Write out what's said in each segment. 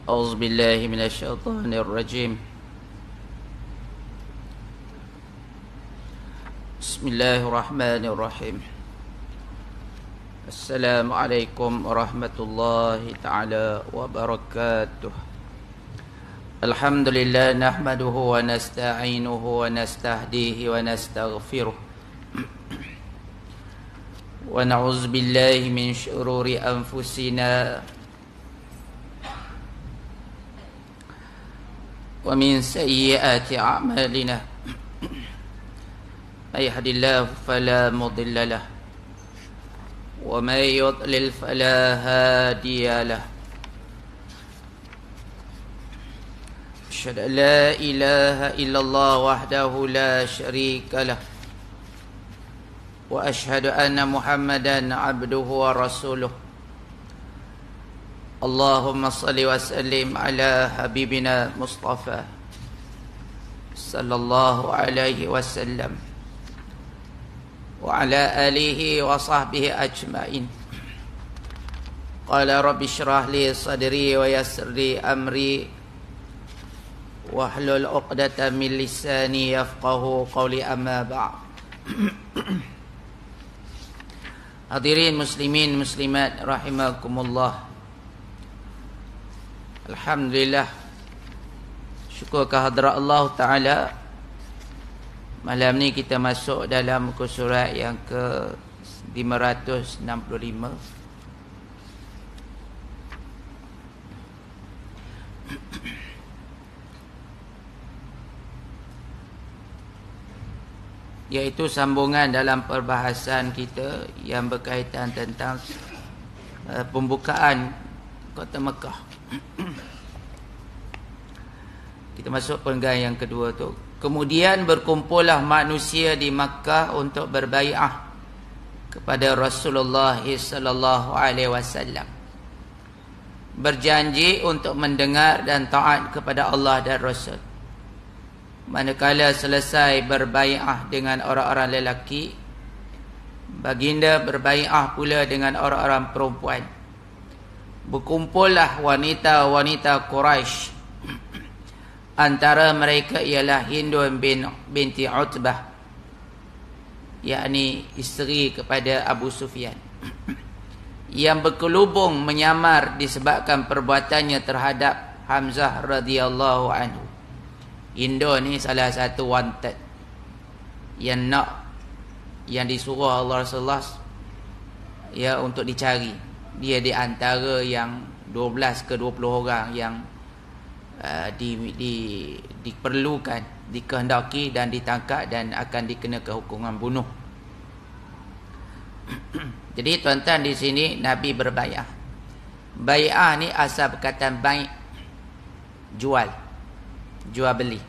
أعوذ بالله من الشيطان الرجيم. بسم الله الرحمن الرحيم. السلام عليكم ورحمة الله تعالى وبركاته. الحمد لله نحمده ونستعينه ونستهديه ونستغفره ونعوذ بالله من شرور أنفسنا ومن سيئات أعمالنا. من يهد الله فلا مضل له ومن يضلل فلا هادي له. أشهد أن لا إله إلا الله وحده لا شريك له وأشهد أن محمدا عبده ورسوله. اللهم صل وسلم على حبيبنا مصطفى صلى الله عليه وسلم وعلى آله وصحبه أجمعين. قال رب اشرح لي صدري ويسر لي أمري واحلل عقدة من لساني يفقهوا قولي أما بعد. Hadirin muslimin muslimat rahimakumullah. Alhamdulillah, syukur kehadrat Allah Ta'ala. Malam ni kita masuk dalam muka surat yang ke 565. Iaitu sambungan dalam perbahasan kita yang berkaitan tentang pembukaan kota Mekah. Kita masuk perenggan yang kedua tu. Kemudian berkumpullah manusia di Makkah untuk berbai'ah kepada Rasulullah sallallahu alaihi wasallam. Berjanji untuk mendengar dan taat kepada Allah dan Rasul. Manakala selesai berbai'ah dengan orang-orang lelaki, baginda berbai'ah pula dengan orang-orang perempuan. Berkumpullah wanita-wanita Quraisy. Antara mereka ialah Hindun binti Utbah, yakni isteri kepada Abu Sufyan, yang berkelubung menyamar disebabkan perbuatannya terhadap Hamzah radhiyallahu anhu. Hindun ni salah satu wanted yang disuruh Allah Rasulullah ya untuk dicari. Dia di antara yang 12 ke 20 orang yang diperlukan, dikehendaki dan ditangkap dan akan dikenakan hukuman bunuh. Jadi tuan-tuan, di sini Nabi berbai'ah. Bai'ah ni asal perkataan bai', jual beli.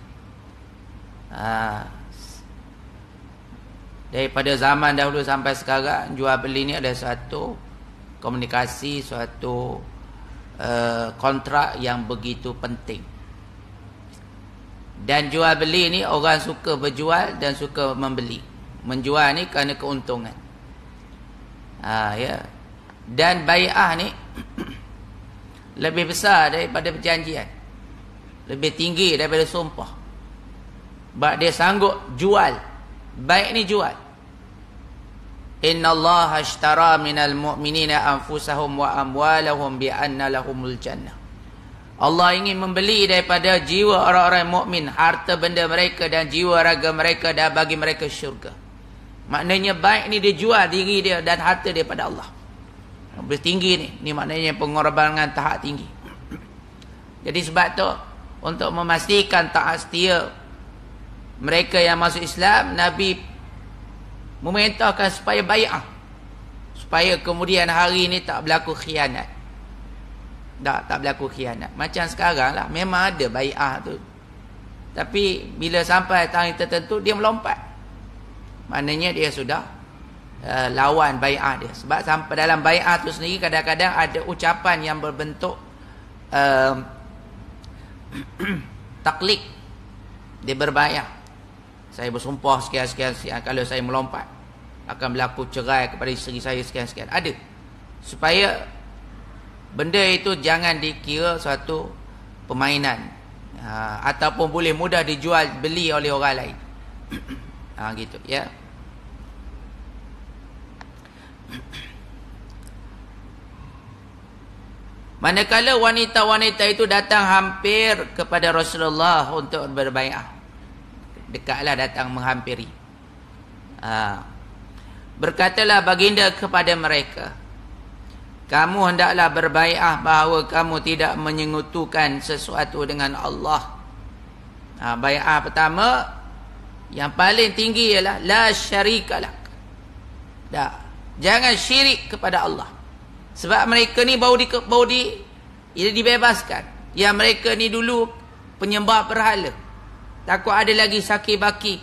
Daripada zaman dahulu sampai sekarang, jual beli ni ada suatu komunikasi, suatu kontrak yang begitu penting. Dan jual beli ni orang suka berjual dan suka membeli. Menjual ni kerana keuntungan. Ya. Dan bai'ah ni lebih besar daripada perjanjian, lebih tinggi daripada sumpah. Sebab dia sanggup jual. Baik ni jual. Inna Allah ashtara minal mu'minina anfusahum wa amwalahum bi anna lahumul jannah. Allah ingin membeli daripada jiwa orang-orang mukmin, harta benda mereka dan jiwa raga mereka, dan bagi mereka syurga. Maknanya baik ni dia jual diri dia dan harta dia pada Allah. Lebih tinggi ni. Ni maknanya pengorbanan tahap tinggi. Jadi sebab tu, untuk memastikan taat setia mereka yang masuk Islam, Nabi memerintahkan supaya bai'ah, supaya kemudian hari ini tak berlaku khianat. Tak berlaku khianat. Macam sekarang lah, memang ada bai'ah tu, tapi bila sampai tarikh tertentu dia melompat. Maknanya dia sudah lawan bai'ah dia. Sebab sampai dalam bai'ah tu sendiri kadang-kadang ada ucapan yang berbentuk taklid. Dia berbai'ah, saya bersumpah sekian-sekian, kalau saya melompat akan berlaku cerai kepada isteri saya sekian-sekian. Ada. Supaya benda itu jangan dikira suatu permainan. Ataupun boleh mudah dijual beli oleh orang lain. Gitu ya. Manakala wanita-wanita itu datang hampir kepada Rasulullah untuk berbai'ah. Dekatlah datang menghampiri. Berkatalah baginda kepada mereka, kamu hendaklah berbai'ah bahawa kamu tidak menyekutukan sesuatu dengan Allah. Bai'ah pertama yang paling tinggi ialah la syarika lak. Jangan syirik kepada Allah. Sebab mereka ni baru dibebaskan. Yang mereka ni dulu penyembah berhala. Takut ada lagi sakit baki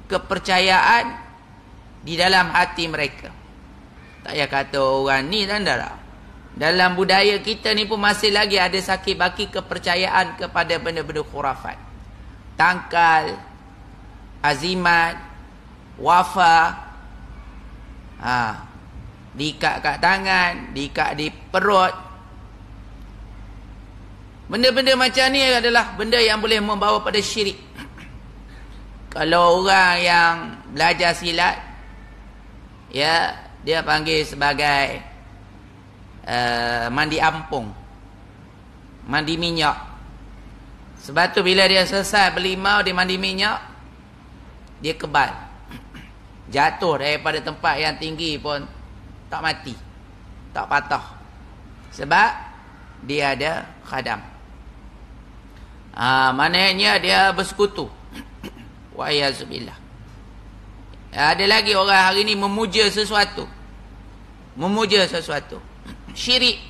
kepercayaan di dalam hati mereka. Tak payah kata orang ni tanda. Dalam budaya kita ni pun masih lagi ada sakit baki kepercayaan kepada benda-benda khurafat. Tangkal, azimat, wafa, diikat kat tangan, diikat di perut. Benda-benda macam ni adalah benda yang boleh membawa pada syirik. Kalau orang yang belajar silat, ya, dia panggil sebagai mandi ampung, mandi minyak. Sebab tu bila dia selesai berlimau, dia mandi minyak, dia kebal, jatuh daripada tempat yang tinggi pun tak mati, tak patah. Sebab dia ada khadam. Maknanya dia bersekutu. Wa'iyyazubillah. Ada lagi orang hari ni memuja sesuatu. Syirik.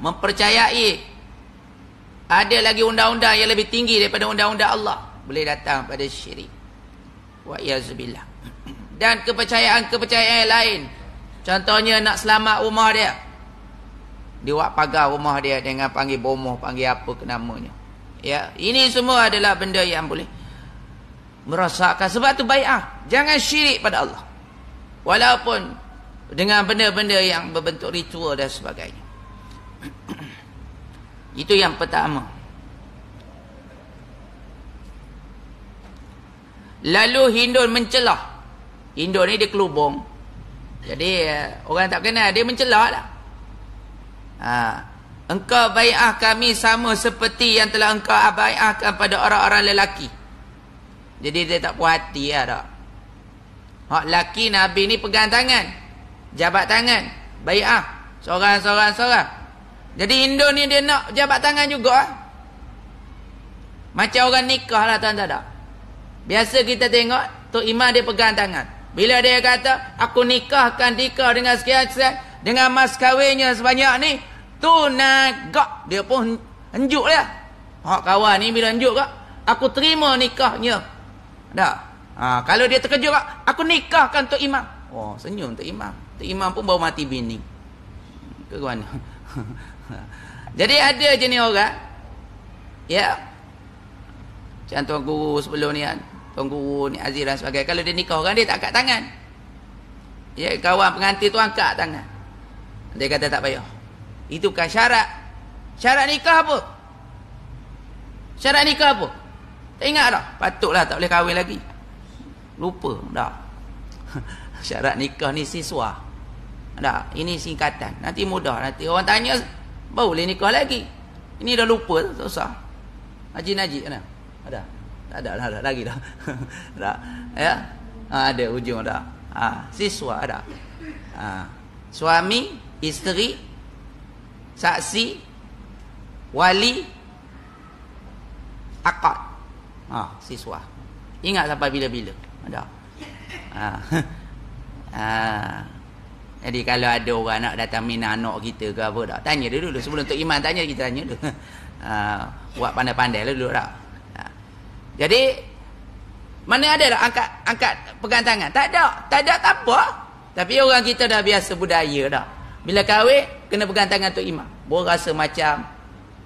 Mempercayai ada lagi undang-undang yang lebih tinggi daripada undang-undang Allah. Boleh datang pada syirik. Wa'iyyazubillah. Dan kepercayaan-kepercayaan lain. Contohnya nak selamat rumah dia, dia buat pagar rumah dia dengan panggil bomoh, panggil apa ke namanya. Ya, ini semua adalah benda yang boleh merosakkan. Sebab tu bai'ah, jangan syirik pada Allah. Walaupun dengan benda-benda yang berbentuk ritual dan sebagainya. Itu yang pertama. Lalu Hindun mencelah. Hindun ni dia kelubung. Jadi orang tak kenal, dia mencelah lah. Engkau bai'ah kami sama seperti yang telah engkau bai'ahkan pada orang-orang lelaki. Jadi dia tak puas hati lah tak. Hak lelaki Nabi ni pegang tangan, jabat tangan, bai'ah seorang. Jadi Hindun ni dia nak jabat tangan juga. Macam orang nikah lah tuan-tuan tak. Biasa kita tengok Tok Imam dia pegang tangan. Bila dia kata aku nikahkan Dika dengan sekian-sekian, dengan mas kahwinnya sebanyak ni, tunagak, dia pun henjuk dia. Hak kawan ni bila henjuk kak, aku terima nikahnya. Kalau dia terkejut kak, aku nikahkan Tok Imam. Oh, senyum Tok Imam. Tok Imam pun baru mati bini. Ke mana? Jadi ada jenis orang, ya, macam tuan guru sebelum ni kan, tuan guru ni Aziz dan sebagainya, kalau dia nikah orang, dia tak angkat tangan. Ya, kawan pengantin tu angkat tangan. Dia kata tak payah. Itu bukan syarat. Syarat nikah apa? Syarat nikah apa? Tak ingat dah? Patutlah tak boleh kahwin lagi. Lupa dah. Syarat nikah ni siswa. Dah, ini singkatan. Nanti mudah, nanti orang tanya baru boleh nikah lagi. Ini dah lupa, susah. Haji Najib mana? Ada? Tak ada lah, lagi dah. Dah. Ya. Ada ujung dah. Siswa ada. Suami, isteri, saksi, wali, akad. Siswa. Ingat sampai bila-bila. Ada. Jadi kalau ada orang nak datang minat anak kita ke apa tak, tanya dia dulu. Sebelum Tok Iman tanya, kita tanya dulu. Buat pandai-pandai lah dulu tak. Jadi mana ada lah angkat pegang tangan? Tak ada tak apa. Tapi orang kita dah biasa budaya dah. Bila kahwin kena pegang tangan Tok Imam. Baru rasa macam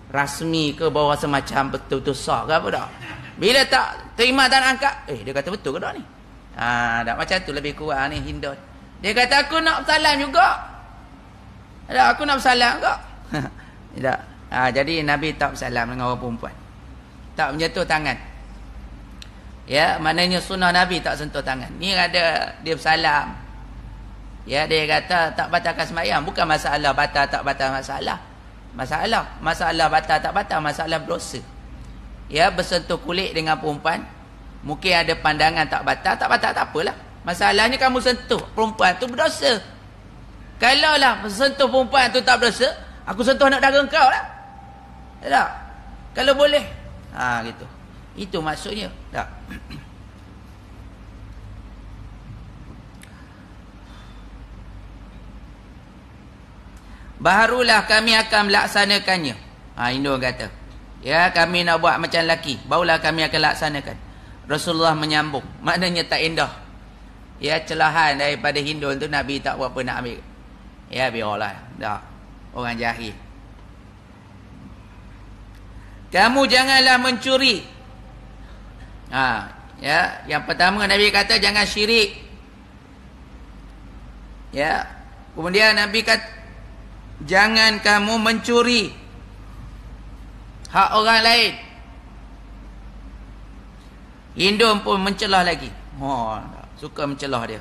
rasmi ke, baru rasa macam betul-betul sah ke apa tak. Bila tak Tok Imam tak nak angkat, dia kata betul ke tak ni? Tak macam tu lebih kurang ni Hindun. Dia kata aku nak bersalam juga. Aku nak bersalam juga. Tak. Jadi Nabi tak salam dengan orang perempuan. Tak menyentuh tangan. Ya, maknanya sunnah Nabi tak sentuh tangan. Ni ada dia bersalam. Ya, dia kata tak batalkan sembahyang. Bukan masalah batal tak batal masalah. Masalah batal tak batal, masalah berdosa. Ya, bersentuh kulit dengan perempuan. Mungkin ada pandangan tak batal tak apalah. Masalahnya kamu sentuh perempuan tu berdosa. Kalau lah sentuh perempuan tu tak berdosa, aku sentuh anak dara kau lah. Tak? Kalau boleh. Gitu. Itu maksudnya. Tak? Barulah kami akan melaksanakannya. Indon kata. Ya, kami nak buat macam lelaki. Barulah kami akan laksanakan. Rasulullah menyambung. Maknanya tak indah. Ya, celahan daripada Hindun tu Nabi tak berapa nak ambil. Ya, biarlah. Tak. Orang jahil. Kamu janganlah mencuri. Ya, yang pertama Nabi kata jangan syirik. Ya. Kemudian Nabi kata jangan kamu mencuri hak orang lain. Hindun pun mencelah lagi. Suka mencelah dia.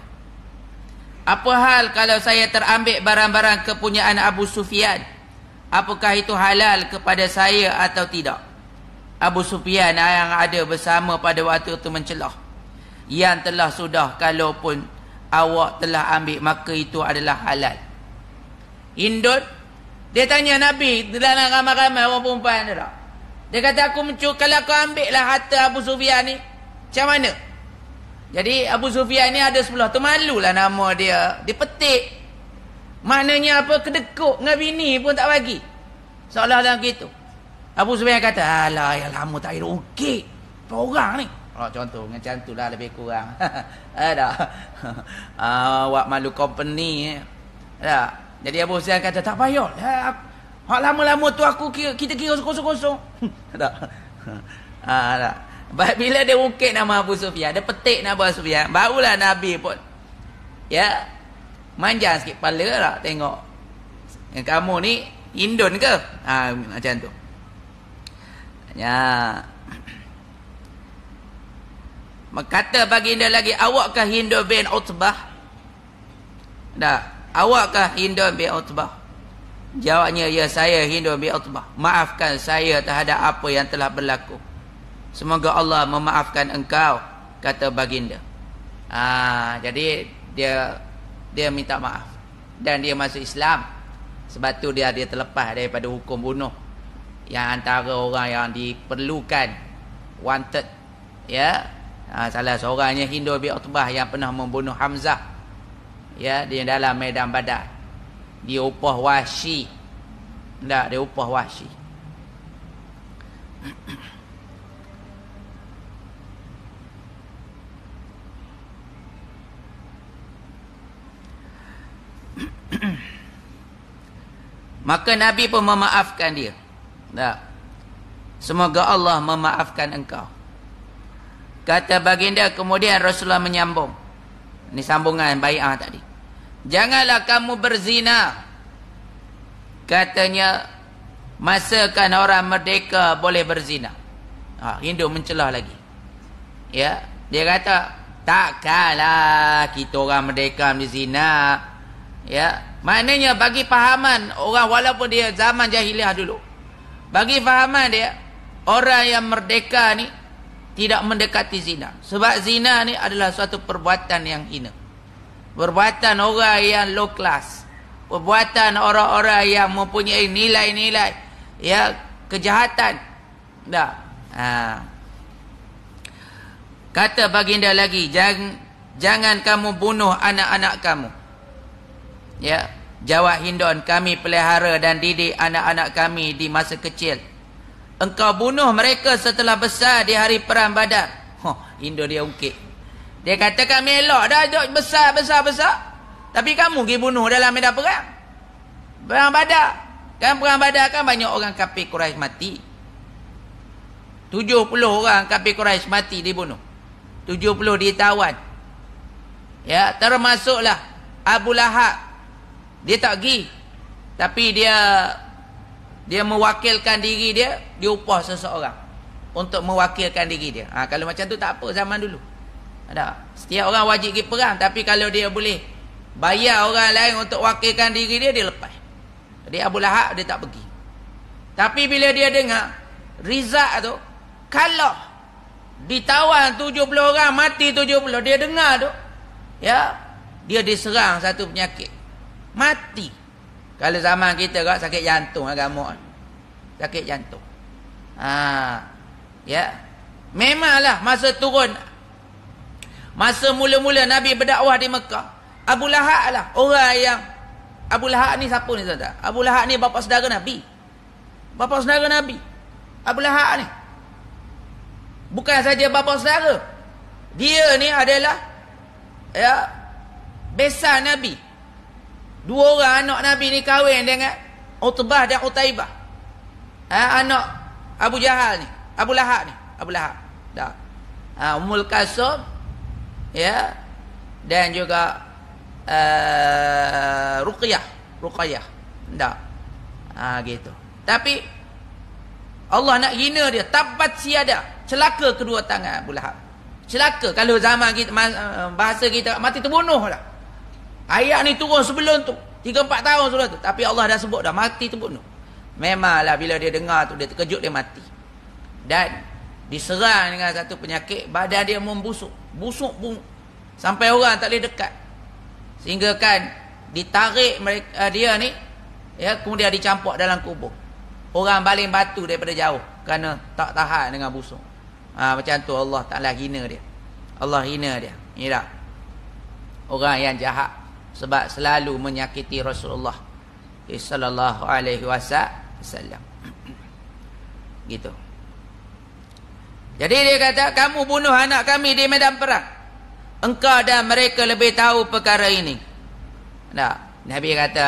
Apa hal kalau saya terambil barang-barang kepunyaan Abu Sufyan? Apakah itu halal kepada saya atau tidak? Abu Sufyan yang ada bersama pada waktu itu mencelah. Yang telah sudah, kalaupun awak telah ambil, maka itu adalah halal. Hindun, dia tanya Nabi dalam ramai-ramai orang perempuan dia tak? Dia kata aku mencuri, kalau aku ambil lah harta Abu Sufyan ni, macam mana? Jadi Abu Sufyan ni ada sebelah tu, malulah nama dia. Dia petik. Maknanya apa? Kedekuk dengan bini pun tak bagi. Seolah dalam gitu. Abu Sufyan kata, alah yang lama tak hidup ukit. Apa orang ni? Contoh macam tu lah lebih kurang. Ada. Awak malu company. Tak. Jadi Abu Sufyan kata, tak payah. Hak lama-lama tu kita kira kosong-kosong. Tak. Tak. Bila dia ukit nama Abu Sufyan, dia petik nama Abu Sufyan, barulah Nabi pun ya manjang sikit kepala lah tengok yang kamu ni Hindun ke? Macam tu. Ya. Kata baginda lagi, awakkah Hindun bin Utbah? Tak. Awakkah Hindun bin Utbah? Jawabnya, ya saya Hindun bin Utbah. Maafkan saya terhadap apa yang telah berlaku. Semoga Allah memaafkan engkau, kata baginda. Jadi dia minta maaf dan dia masuk Islam. Sebab tu dia terlepas daripada hukum bunuh. Yang antara orang yang diperlukan, wanted, ya. Salah seorangnya Hindun bin Utbah yang pernah membunuh Hamzah. Ya, di dalam medan Badar. Dia upah Wahsy. Tak, dia upah Wahsy. Maka Nabi pun memaafkan dia. Tak. Semoga Allah memaafkan engkau, kata baginda. Kemudian Rasulullah menyambung. Ini sambungan bai'ah tadi. Janganlah kamu berzina. Katanya, masakan orang merdeka boleh berzina? Hindu mencelah lagi. Ya, dia kata, takkanlah kita orang merdeka berzina. Ya, maknanya bagi fahaman orang, walaupun dia zaman jahiliah dulu, bagi fahaman dia, orang yang merdeka ni tidak mendekati zina. Sebab zina ni adalah suatu perbuatan yang hina. Perbuatan orang yang low class. Perbuatan orang-orang yang mempunyai nilai-nilai, ya, kejahatan. Tak. Kata baginda lagi, jangan kamu bunuh anak-anak kamu. Ya, jawab Hindun, kami pelihara dan didik anak-anak kami di masa kecil. Engkau bunuh mereka setelah besar di hari perang Badar. Hindun dia ungkit. Dia kata kami elok dah besar. Tapi kamu pergi bunuh dalam medan perang. Perang Badar. Kan perang Badar kan banyak orang kafir Quraisy mati. 70 orang kafir Quraisy mati dibunuh. 70 ditawan. Ya, termasuklah Abu Lahab. Dia tak pergi. Tapi dia Dia mewakilkan diri dia, dia upah seseorang untuk mewakilkan diri dia. Kalau macam tu tak apa zaman dulu. Ada. Setiap orang wajib pergi perang, tapi kalau dia boleh bayar orang lain untuk wakilkan diri dia, dia lepas. Jadi Abu Lahab dia tak pergi. Tapi bila dia dengar Rizak tu kalau ditawan 70 orang, mati 70, dia dengar tu, ya, dia diserang satu penyakit, mati. Kalau zaman kita kat sakit jantung agama, sakit jantung. Ya. Memanglah masa turun, masa mula-mula Nabi berdakwah di Mekah, Abu Lahab lah orang yang, Abu Lahab ni siapa ni tuan-tuan? Abu Lahab ni bapa saudara Nabi. Bapa saudara Nabi. Abu Lahab ni bukan saja bapa saudara, dia ni adalah, ya, besan Nabi. Dua orang anak Nabi ni kahwin dengan Utbah dan Utaibah. Anak Abu Jahal ni, Abu Lahab ni, Abu Lahab. Dah. Ummul Kalsum, ya, dan juga Ruqayyah. Dah. Gitu. Tapi Allah nak hina dia, tabat siada, celaka kedua tangan Abu Lahab. Celaka, kalau zaman kita, bahasa kita, mati terbunuh lah. Ayat ni turun sebelum tu, 3-4 tahun sebelum tu, tapi Allah dah sebut dah, mati terbunuh. Memanglah bila dia dengar tu, dia terkejut, dia mati. Dan diserang dengan satu penyakit, badan dia membusuk, busuk sampai orang tak boleh dekat. Sehingga kan ditarik mereka, dia ni, ya, kemudian dicampur dalam kubur. Orang baling batu daripada jauh kerana tak tahan dengan busuk. Macam tu Allah Ta'ala hina dia. Allah hina dia. Ini tak? Orang yang jahat sebab selalu menyakiti Rasulullah sallallahu alaihi wasallam. Gitu. Jadi dia kata, kamu bunuh anak kami di medan perang. Engkau dan mereka lebih tahu perkara ini. Tak? Nabi kata,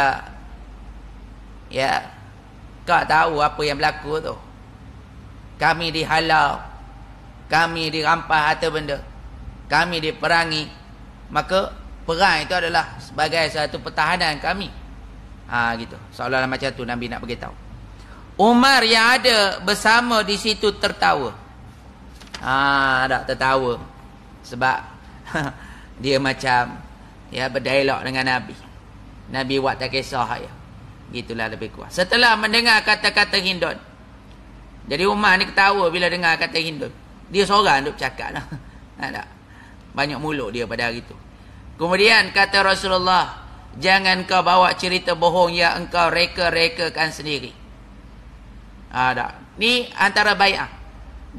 ya, kau tahu apa yang berlaku tu. Kami dihalau, kami dirampas harta benda, kami diperangi. Maka perang itu adalah sebagai satu pertahanan kami. Gitu. Seolah-olah macam tu Nabi nak beritahu. Umar yang ada bersama di situ tertawa. Tak tertawa sebab dia macam, ya, berdialog dengan Nabi. Nabi buat tak kisah ya. Gitulah lebih kuat. Setelah mendengar kata-kata Hindun. Jadi Umar ni ketawa bila dengar kata Hindun. Dia seorang duk cakap lah. Tak? Banyak mulut dia pada hari itu. Kemudian kata Rasulullah, jangan kau bawa cerita bohong yang engkau reka-rekakan sendiri. Tak? Ni antara bai'ah.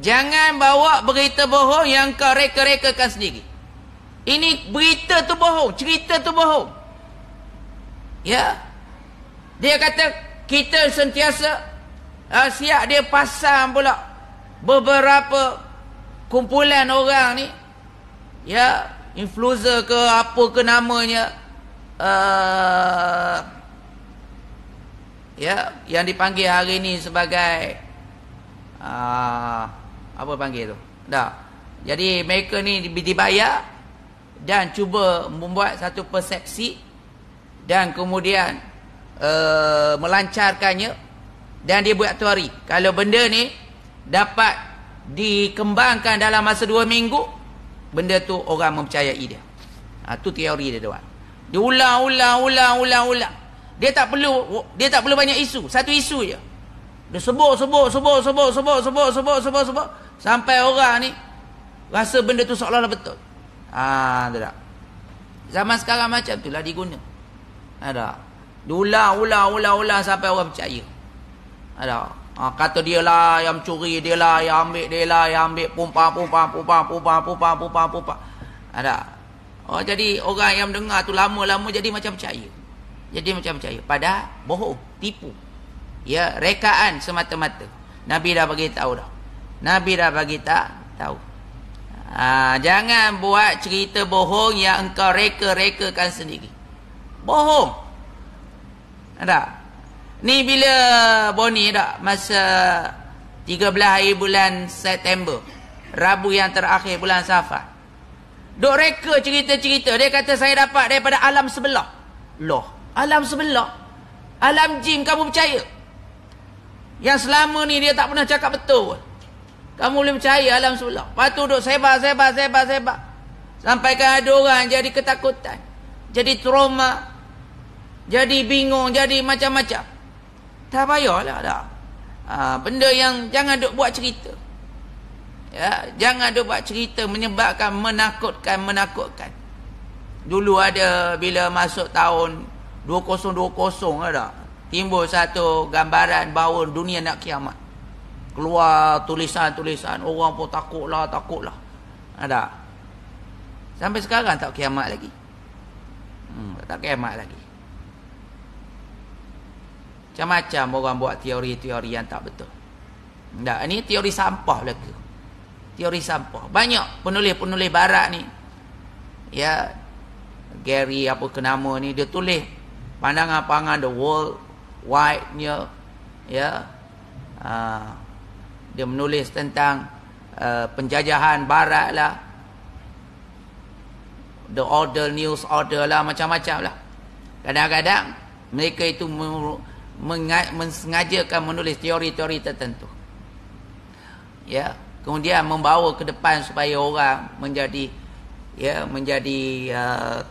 Jangan bawa berita bohong yang kau reka-rekakan sendiri. Ini berita tu bohong, cerita tu bohong. Ya. Dia kata kita sentiasa siap dia pasang pula beberapa kumpulan orang ni, ya, influencer ke apa ke namanya, ya, yang dipanggil hari ni sebagai apa panggil tu? Dah. Jadi mereka ni dibayar dan cuba membuat satu persepsi dan kemudian melancarkannya, dan dia buat teori kalau benda ni dapat dikembangkan dalam masa 2 minggu, benda tu orang mempercayai dia. Tu teori dia doang. Dia ulang. Dia tak perlu banyak isu, satu isu je. Dia sebut sampai orang ni rasa benda tu seolah-olah betul. Tak. Zaman sekarang macam itulah diguna. Ada. Diulang sampai orang percaya. Ada. Kata dia lah yang mencuri, dia lah yang ambil, dia lah yang ambil, pumpang. Ada. Jadi orang yang dengar tu lama-lama jadi macam percaya. Padahal bohong, tipu. Ya, rekaan semata-mata. Nabi dah bagi tahu dah. Tahu. Jangan buat cerita bohong yang engkau reka-rekakan sendiri. Bohong. Ada. Ni bila Boni tak, masa 13 hari bulan September, Rabu yang terakhir bulan Safar, duk reka cerita-cerita. Dia kata saya dapat daripada alam sebelah. Loh, alam sebelah? Alam jin kamu percaya? Yang selama ni dia tak pernah cakap betul. Kamu boleh percaya alam sebelah. Lepas tu duduk sebar. Sampaikan ada orang jadi ketakutan. Jadi trauma. Jadi bingung. Jadi macam-macam. Tak payahlah dah. Benda yang jangan duk buat cerita. Ya, jangan duk buat cerita menyebabkan menakutkan. Dulu ada bila masuk tahun 2020 ada. Timbul satu gambaran bahawa dunia nak kiamat. Keluar tulisan-tulisan. Orang pun takutlah. Ada. Sampai sekarang tak kiamat lagi. Tak kiamat lagi. Macam-macam orang buat teori-teori yang tak betul. Tak, ini teori sampah belaka. Teori sampah. Banyak penulis-penulis barat ni. Ya, Gary apa ke nama ni, dia tulis pandangan-pandangan the world wide-nya. Ya. Dia menulis tentang penjajahan barat lah. The order, news order lah, macam-macam lah. Kadang-kadang mereka itu mensengajakan menulis teori-teori tertentu. Ya, kemudian membawa ke depan supaya orang menjadi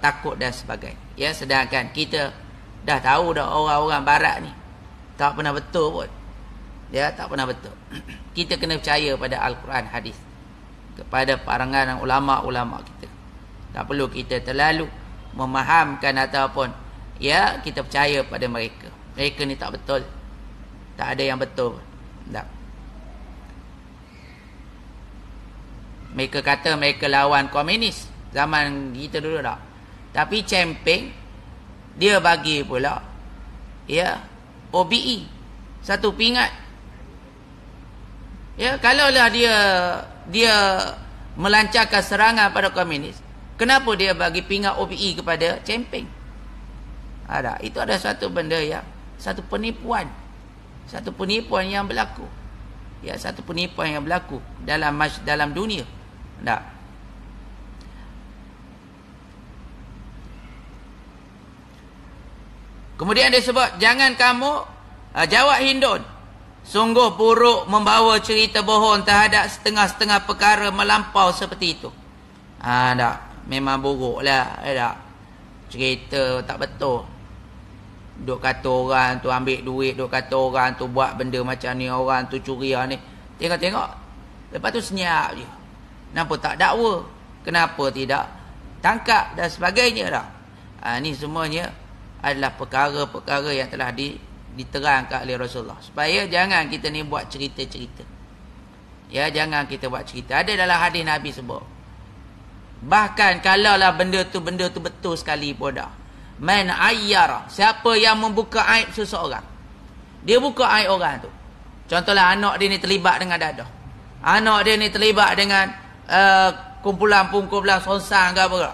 takut dan sebagainya. Ya, sedangkan kita dah tahu dah orang-orang barat ni tak pernah betul pun. Ya, tak pernah betul. Kita kena percaya pada Al-Quran, hadis, kepada parangan ulama-ulama kita. Tak perlu kita terlalu memahamkan ataupun ya kita percaya pada mereka. Mereka ni tak betul. Tak ada yang betul. Tak. Mereka kata mereka lawan komunis zaman kita dulu tak. Tapi camping dia bagi pula ya OBE satu pingat. Ya, kalaulah dia melancarkan serangan pada komunis, kenapa dia bagi pingat OBE kepada camping? Ada, itu ada satu benda yang satu penipuan yang berlaku. Ya, satu penipuan yang berlaku dalam dunia. Tak. Kemudian dia sebut, jangan kamu jawab Hindun. Sungguh buruk membawa cerita bohong terhadap setengah-setengah perkara melampau seperti itu. Tak. Memang buruk lah. Tak. Cerita tak betul. Duk kata orang tu ambil duit, duk kata orang tu buat benda macam ni, orang tu curi ni. Tengok-tengok. Lepas tu senyap je. Kenapa tak dakwa? Kenapa tidak tangkap dan sebagainya dah. Ni semuanya adalah perkara-perkara yang telah diterangkan oleh Rasulullah. Supaya jangan kita ni buat cerita-cerita. Ya, jangan kita buat cerita. Ada dalam hadis Nabi sebut. Bahkan kalaulah benda tu betul sekali pun dah. Man ayyara, siapa yang membuka aib seseorang, dia buka aib orang tu. Contohlah anak dia ni terlibat dengan dadah, anak dia ni terlibat dengan kumpulan sonsang ke apa,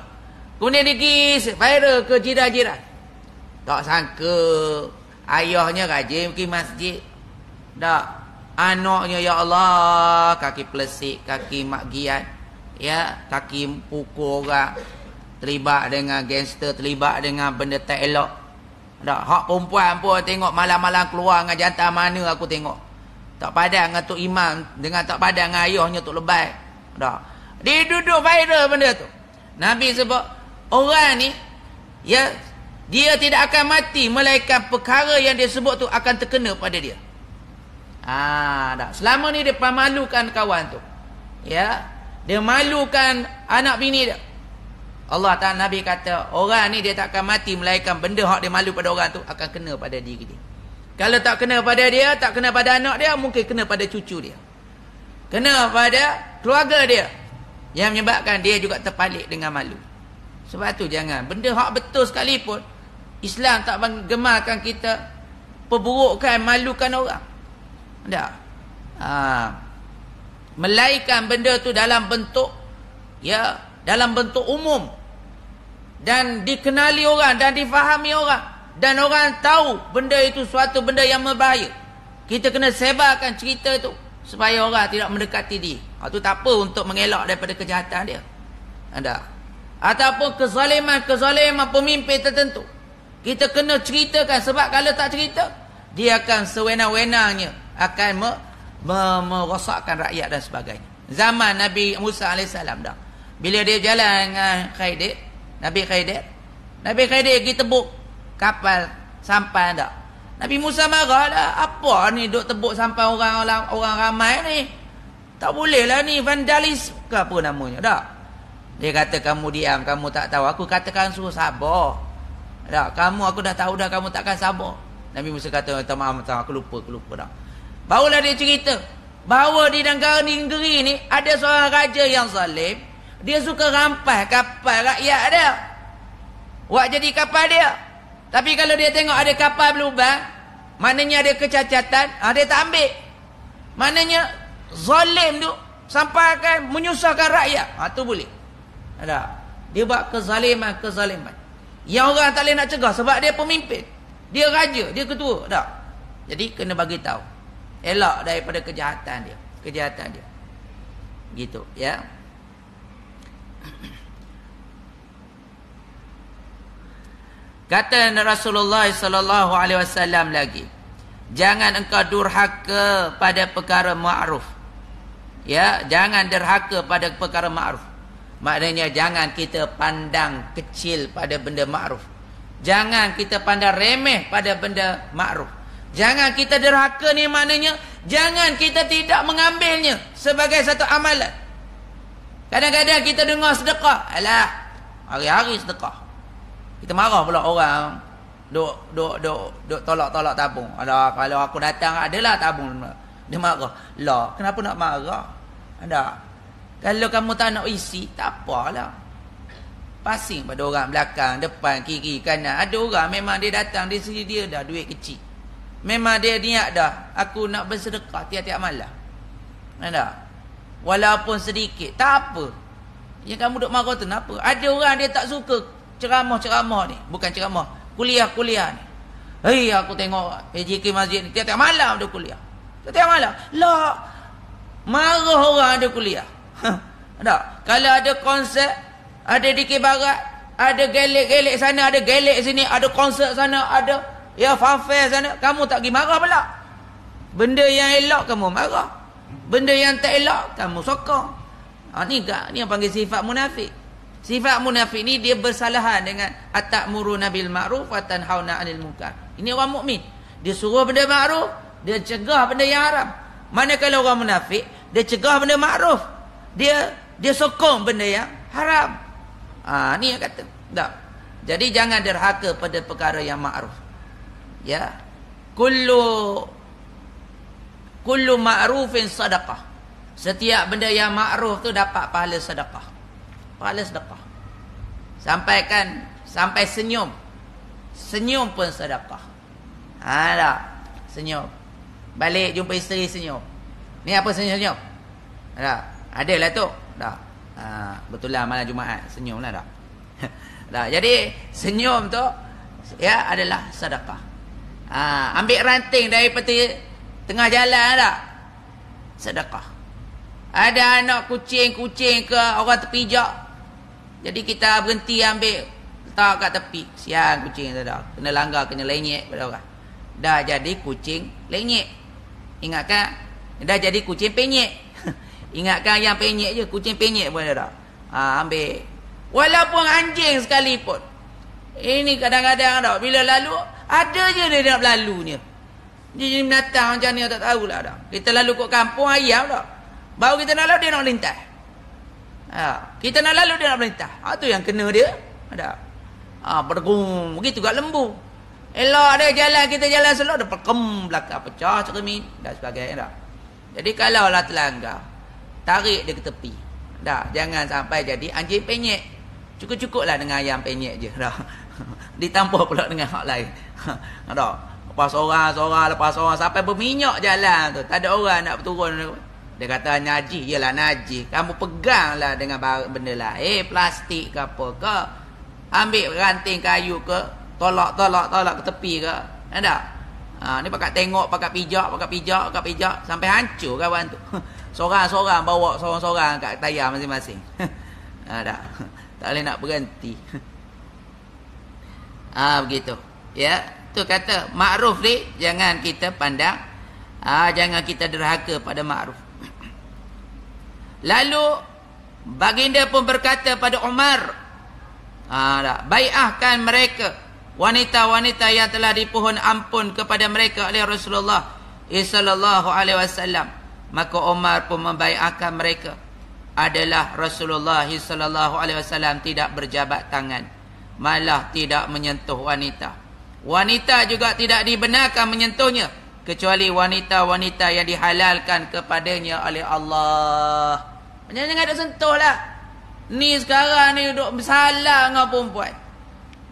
kemudian dia pergi viral ke jiran-jiran. Tak sangka ayahnya rajin pergi masjid. Tak, anaknya ya Allah kaki pelesik, kaki mak-giat, ya, kaki pukul orang, terlibat dengan gangster, terlibat dengan benda tak elok. Tak, hak perempuan pun tengok malam-malam keluar dengan jantan mana aku tengok. Tak padan dengan Tok Imam, dengan tak padan dengan ayahnya Tok Lebai. Tak. Dia duduk viral benda tu. Nabi sebut, orang ni ya, dia tidak akan mati melainkan perkara yang dia sebut tu akan terkena pada dia. Tak. Selama ni dia pemalukan kawan tu. Ya, dia malukan anak bini dia. Allah Ta'ala, Nabi kata, orang ni dia tak akan mati melainkan benda hak dia malu pada orang tu akan kena pada diri dia. Kalau tak kena pada dia, tak kena pada anak dia, mungkin kena pada cucu dia, kena pada keluarga dia, yang menyebabkan dia juga terpalit dengan malu. Sebab tu jangan, benda hak betul sekalipun Islam tak menggemarkan kita perburukan, malukan orang. Tak. Melainkan benda tu dalam bentuk ya, dalam bentuk umum dan dikenali orang dan difahami orang, dan orang tahu benda itu suatu benda yang berbahaya. Kita kena sebarkan cerita itu supaya orang tidak mendekati dia. Itu tak apa untuk mengelak daripada kejahatan dia. Ada. Ataupun kezaliman pemimpin tertentu, kita kena ceritakan, sebab kalau tak cerita dia akan sewenang-wenangnya akan merosakkan rakyat dan sebagainya. Zaman Nabi Musa AS dah. Bila dia jalan dengan Khidir, Nabi Khidir pergi tebuk kapal sampan dah. Nabi Musa marah lah. Apa ni duk tebuk sampai orang ramai ni? Tak boleh lah ni. Vandalis ke apa namanya. Tak? Dia kata kamu diam. Kamu tak tahu. Aku katakan suruh sabar. Tak? Aku dah tahu dah kamu takkan sabar. Nabi Musa kata, maaf, aku lupa dah. Barulah dia cerita. Bahawa di negeri ni ada seorang raja yang zalim. Dia suka rampas kapal rakyat dia. Buat jadi kapal dia. Tapi kalau dia tengok ada kapal berlubang, maknanya ada kecacatan, dia tak ambil. Maknanya zalim tu sampai akan menyusahkan rakyat. Tu boleh. Ada. Dia buat kezaliman. Yang orang tak boleh nak cegah sebab dia pemimpin. Dia raja, dia ketua. Tak. Jadi kena bagi tahu. Elak daripada kejahatan dia. Gitu, ya. Kata Rasulullah sallallahu alaihi wasallam lagi, jangan engkau durhaka pada perkara ma'ruf. Ya, jangan derhaka pada perkara ma'ruf. Maknanya jangan kita pandang kecil pada benda ma'ruf. Jangan kita pandang remeh pada benda ma'ruf. Jangan kita derhaka ni maknanya jangan kita tidak mengambilnya sebagai satu amalan. Kadang-kadang kita dengar sedekah, alah, hari-hari sedekah. Kita marah pula orang duk tolak tabung. Alah, kalau aku datang adalah tabung. Dia marah. Lah, kenapa nak marah? Ada. Kalau kamu tak nak isi, tak apalah. Pasing pada orang belakang, depan, kiri, kanan. Ada orang memang dia datang di sini dia dah duit kecil. Memang dia niat dah, aku nak bersedekah tiap-tiap malam. Ada. Walaupun sedikit, tak apa. Yang kamu duk marah tu kenapa? Ada orang dia tak suka ceramah ni. Bukan ceramah, kuliah ni. Hei, aku tengok PJK masjid ni tiap-tiap malam dia kuliah. Tiap-tiap malam. Lah, marah orang ada kuliah. Ada. Kalau ada konsert, ada dikir barat, ada gelek-gelek sana, ada gelek sini, ada konsert sana, ada fanfare sana, kamu tak pergi marah pula. Benda yang elok kamu marah, benda yang tak elok kamu sokong. Ni yang panggil sifat munafik. Sifat munafik ni dia bersalahan dengan atamuruna bil ma'ruf wa tanhauna 'anil munkar. Ini orang mukmin. Dia suruh benda ma'ruf, dia cegah benda yang haram. Manakala orang munafik, dia cegah benda ma'ruf, dia sokong benda yang haram. Ni yang kata. Tak. Jadi jangan derhaka pada perkara yang ma'ruf. Ya. Kullu ma'rufin sadaqah. Setiap benda yang ma'ruf tu dapat pahala sedekah. Pahala sedekah. Sampai senyum. Senyum pun sedekah. Tak. Senyum. Balik jumpa isteri senyum. Ni apa senyum? Tak. Adalah tu. Tak. Betul lah malam Jumaat senyum lah tak. Tak. Jadi senyum tu ya adalah sedekah. Ambil ranting daripada tengah jalan tak? Sedekah. Ada anak kucing ke orang terpijak. Jadi kita berhenti ambil, letak kat tepi. Siang kucing tu dah. Kena langgar, kena lenyek pada orang. Dah jadi kucing lenyek. Ingatkan, dah jadi kucing penyek. Ingatkan yang penyek je, kucing penyek pun dah. Ambil. Walaupun anjing sekalipun. Ini kadang-kadang dah. Bila lalu, ada je dia nak lalunya. Dia jadi binatang macam ni, tak tahulah dah. Kita lalu kat kampung ayam dah. Baru kita nak lalu, dia nak lintas. Kita nak lalu, dia nak melintas. Tu yang kena dia. Ada. Bergum. Begitu kat lembu. Elok dia jalan, kita jalan selok, dia perkem belakang, pecah cermin dan sebagainya dah. Jadi kalau lah terlanggar, tarik dia ke tepi. Dah, jangan sampai jadi anjing penyek. Cukup-cukup lah dengan ayam penyek je dah. Ditampur pula dengan hak lain. Dah. Lepas orang sampai berminyak jalan tu. Tak ada orang nak turun. Dia kata najis. Yalah najis. Kamu peganglah dengan benda lain. Plastik ke apa ke. Ambil ranting kayu ke. Tolak ke tepi ke. Ada. Ni pakat tengok, pakat pijak. Sampai hancur kawan tu. Sorang-sorang bawa sorang-sorang kat tayar masing-masing. Ada. Tak boleh nak berhenti. Begitu. Ya. Tu kata makruf ni jangan kita pandang Jangan kita derhaka pada ma'ruf. Lalu baginda pun berkata pada Umar, bai'ahkan mereka, wanita-wanita yang telah dipohon ampun kepada mereka oleh Rasulullah sallallahu alaihi wasallam. Maka Umar pun membai'ahkan mereka. Adalah Rasulullah sallallahu alaihi wasallam tidak berjabat tangan, malah tidak menyentuh wanita. Wanita juga tidak dibenarkan menyentuhnya kecuali wanita-wanita yang dihalalkan kepadanya oleh Allah. Jangan ada sentuh lah. Ni sekarang ni duduk bersalah dengan perempuan.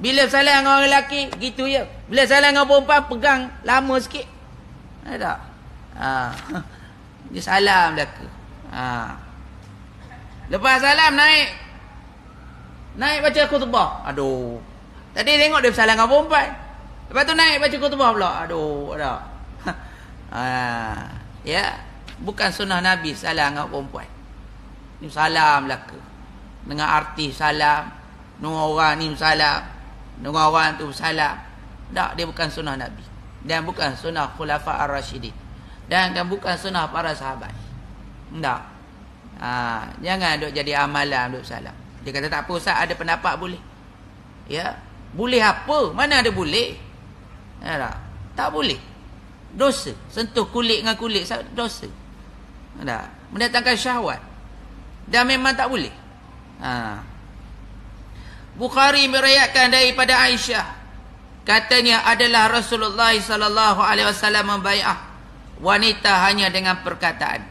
Bila bersalah dengan orang lelaki, gitu je. Bila bersalah dengan perempuan, pegang lama sikit. Ada. Dia salam belaka. Lepas salam naik baca khutbah. Aduh. Tadi tengok dia bersalah dengan perempuan. Lepas tu naik baca khutbah pula. Aduh, ada. Ya, bukan sunnah Nabi salam dengan perempuan. Ni salam belaka. Dengan arti salam, dengan orang ni salam, dengan orang tu salam. Tak, dia bukan sunnah Nabi. Dan bukan sunnah Khulafa Ar-Rasyidin. Dan bukan sunnah para sahabat. Tak. Jangan duk jadi amalan duk salam. Dia kata tak apa Ustaz, ada pendapat boleh. Ya, boleh apa? Mana ada boleh? Ya, tak boleh. Dosa. Sentuh kulit dengan kulit dosa. Tak. Mendatangkan syahwat. Dan memang tak boleh. Bukhari meriwayatkan daripada Aisyah, katanya adalah Rasulullah sallallahu alaihi wasallam membai'ah wanita hanya dengan perkataan.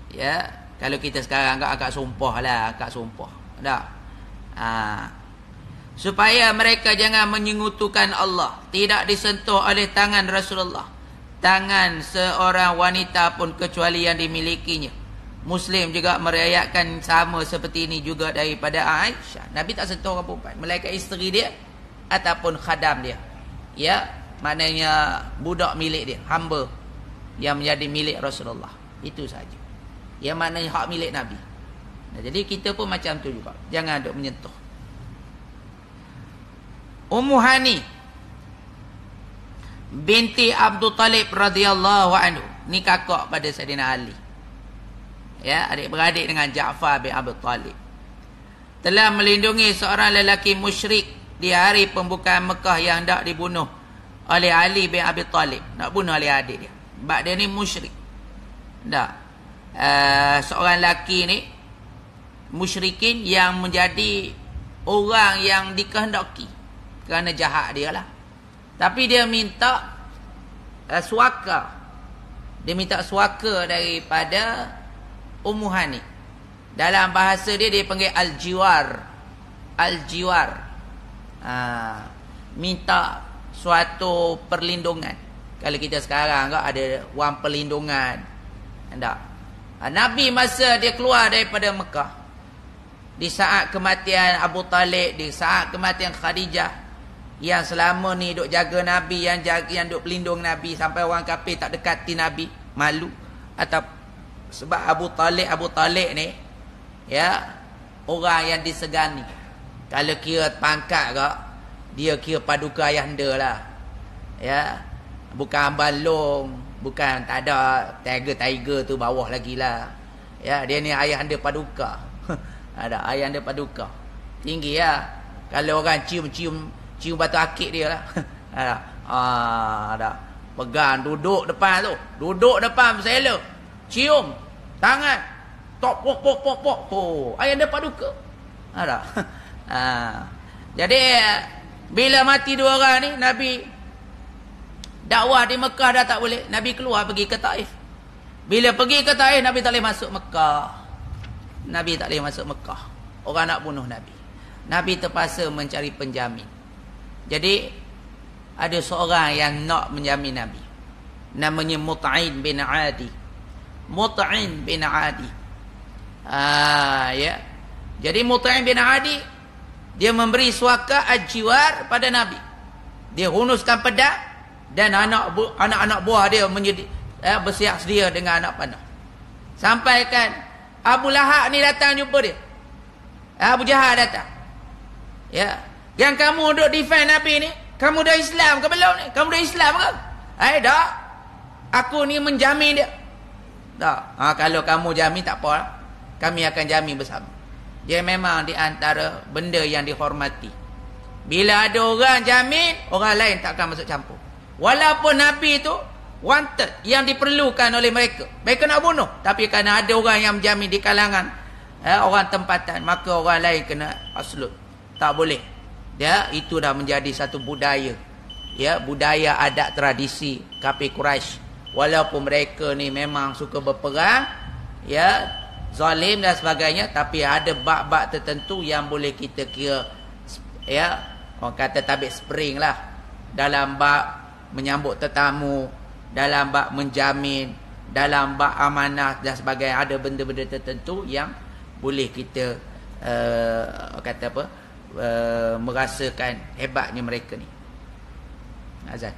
Ya, kalau kita sekarang agak sumpah lah, agak sumpah. Tak. Supaya mereka jangan menyekutukan Allah, tidak disentuh oleh tangan Rasulullah, tangan seorang wanita pun kecuali yang dimilikinya. Muslim juga meriwayatkan sama seperti ini juga daripada Aisyah. Nabi tak sentuh orang perempuan, melainkan isteri dia ataupun khadam dia. Ya, maknanya budak milik dia, hamba yang menjadi milik Rasulullah. Itu saja. Yang maknanya hak milik Nabi. Jadi kita pun macam tu juga. Jangan ada menyentuh. Ummu Hani binti Abdul Talib radhiyallahu anhu. Ni kakak pada Saidina Ali. Ya, adik-beradik dengan Ja'far bin Abi Talib. Telah melindungi seorang lelaki musyrik di hari pembukaan Mekah yang hendak dibunuh oleh Ali bin Abi Talib. Nak bunuh oleh adik dia. Sebab dia ni musyrik. Tak. Seorang lelaki ni musyrikin yang menjadi orang yang dikehendaki kerana jahat dia lah. Tapi dia minta suaka. Dia minta suaka daripada Ummu Hani. Dalam bahasa dia panggil al-jiwar. Al-jiwar. Minta suatu perlindungan. Kalau kita sekarang ada wang perlindungan. Tak. Nabi masa dia keluar daripada Mekah, di saat kematian Abu Talib, di saat kematian Khadijah, yang selama ni duk jaga Nabi, yang duk pelindung Nabi sampai orang kafir tak dekati Nabi, malu. Atau sebab Abu Talib ni, ya, orang yang disegani. Kalau kira pangkat ke, dia kira paduka ayahanda lah. Ya, bukan balong, bukan, tak ada tiger tu bawah lagi lah. Ya, dia ni ayahanda paduka. Ada ayahanda paduka. Tinggi ya. Kalau orang cium batu akik dia lah. Ada. Pegang, duduk depan tu. Duduk depan berselok. Cium tangan. Tok pok. Oh, ayahanda paduka. Ada. Jadi bila mati dua orang ni, Nabi dakwah di Mekah dah tak boleh. Nabi keluar pergi ke Taif. Bila pergi ke Taif, Nabi tak boleh masuk Mekah. Nabi tak boleh masuk Mekah. Orang nak bunuh Nabi. Nabi terpaksa mencari penjamin. Jadi ada seorang yang nak menjamin Nabi. Namanya Mut'in bin Adi. Mut'in bin Adi. Ya. Jadi Mut'in bin Adi, dia memberi suaka al-jiwar pada Nabi. Dia hunuskan pedang, dan anak-anak buah dia bersiap sedia dengan anak panah. Sampaikan Abu Lahab ni datang jumpa dia. Abu Jahal datang. Ya. Yang kamu duk defend Nabi ni, kamu dah Islam ke belum ni? Kamu dah Islam ke? Tak. Aku ni menjamin dia. Tak. Kalau kamu jamin tak apa. Kami akan jamin bersama. Dia memang di antara benda yang dihormati. Bila ada orang jamin, orang lain tak akan masuk campur. Walaupun Nabi itu wanted, yang diperlukan oleh mereka. Mereka nak bunuh. Tapi kerana ada orang yang menjamin di kalangan orang tempatan, maka orang lain kena absolut. Tak boleh. Ya, itu dah menjadi satu budaya. Ya, budaya adat tradisi kafir Quraisy. Walaupun mereka ni memang suka berperang, ya, zalim dan sebagainya, tapi ada bab-bab tertentu yang boleh kita kira, ya, orang kata tabik spring lah, dalam bab menyambut tetamu, dalam bab menjamin, dalam bab amanah dan sebagainya. Ada benda-benda tertentu yang boleh kita kata apa, merasakan hebatnya mereka ni. Azan.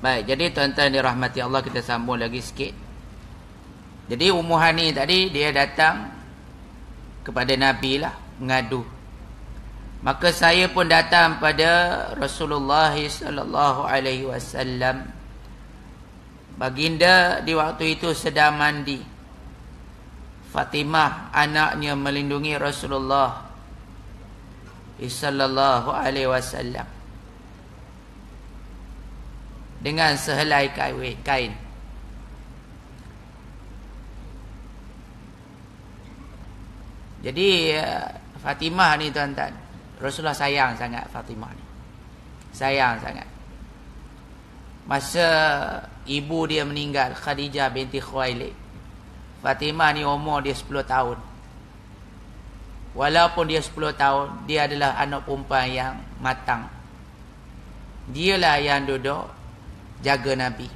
Baik, jadi tuan-tuan dirahmati Allah, kita sambung lagi sikit. Jadi Ummu Hani tadi dia datang kepada Nabi lah, mengadu. Maka saya pun datang pada Rasulullah sallallahu alaihi wasallam. Baginda di waktu itu sedang mandi. Fatimah anaknya melindungi Rasulullah sallallahu alaihi wasallam dengan sehelai kain. Jadi Fatimah ni tuan-tuan, Rasulullah sayang sangat Fatimah ni. Sayang sangat. Masa ibu dia meninggal, Khadijah binti Khuwailid, Fatimah ni umur dia 10 tahun. Walaupun dia 10 tahun, dia adalah anak perempuan yang matang. Dialah yang duduk jaga Nabi.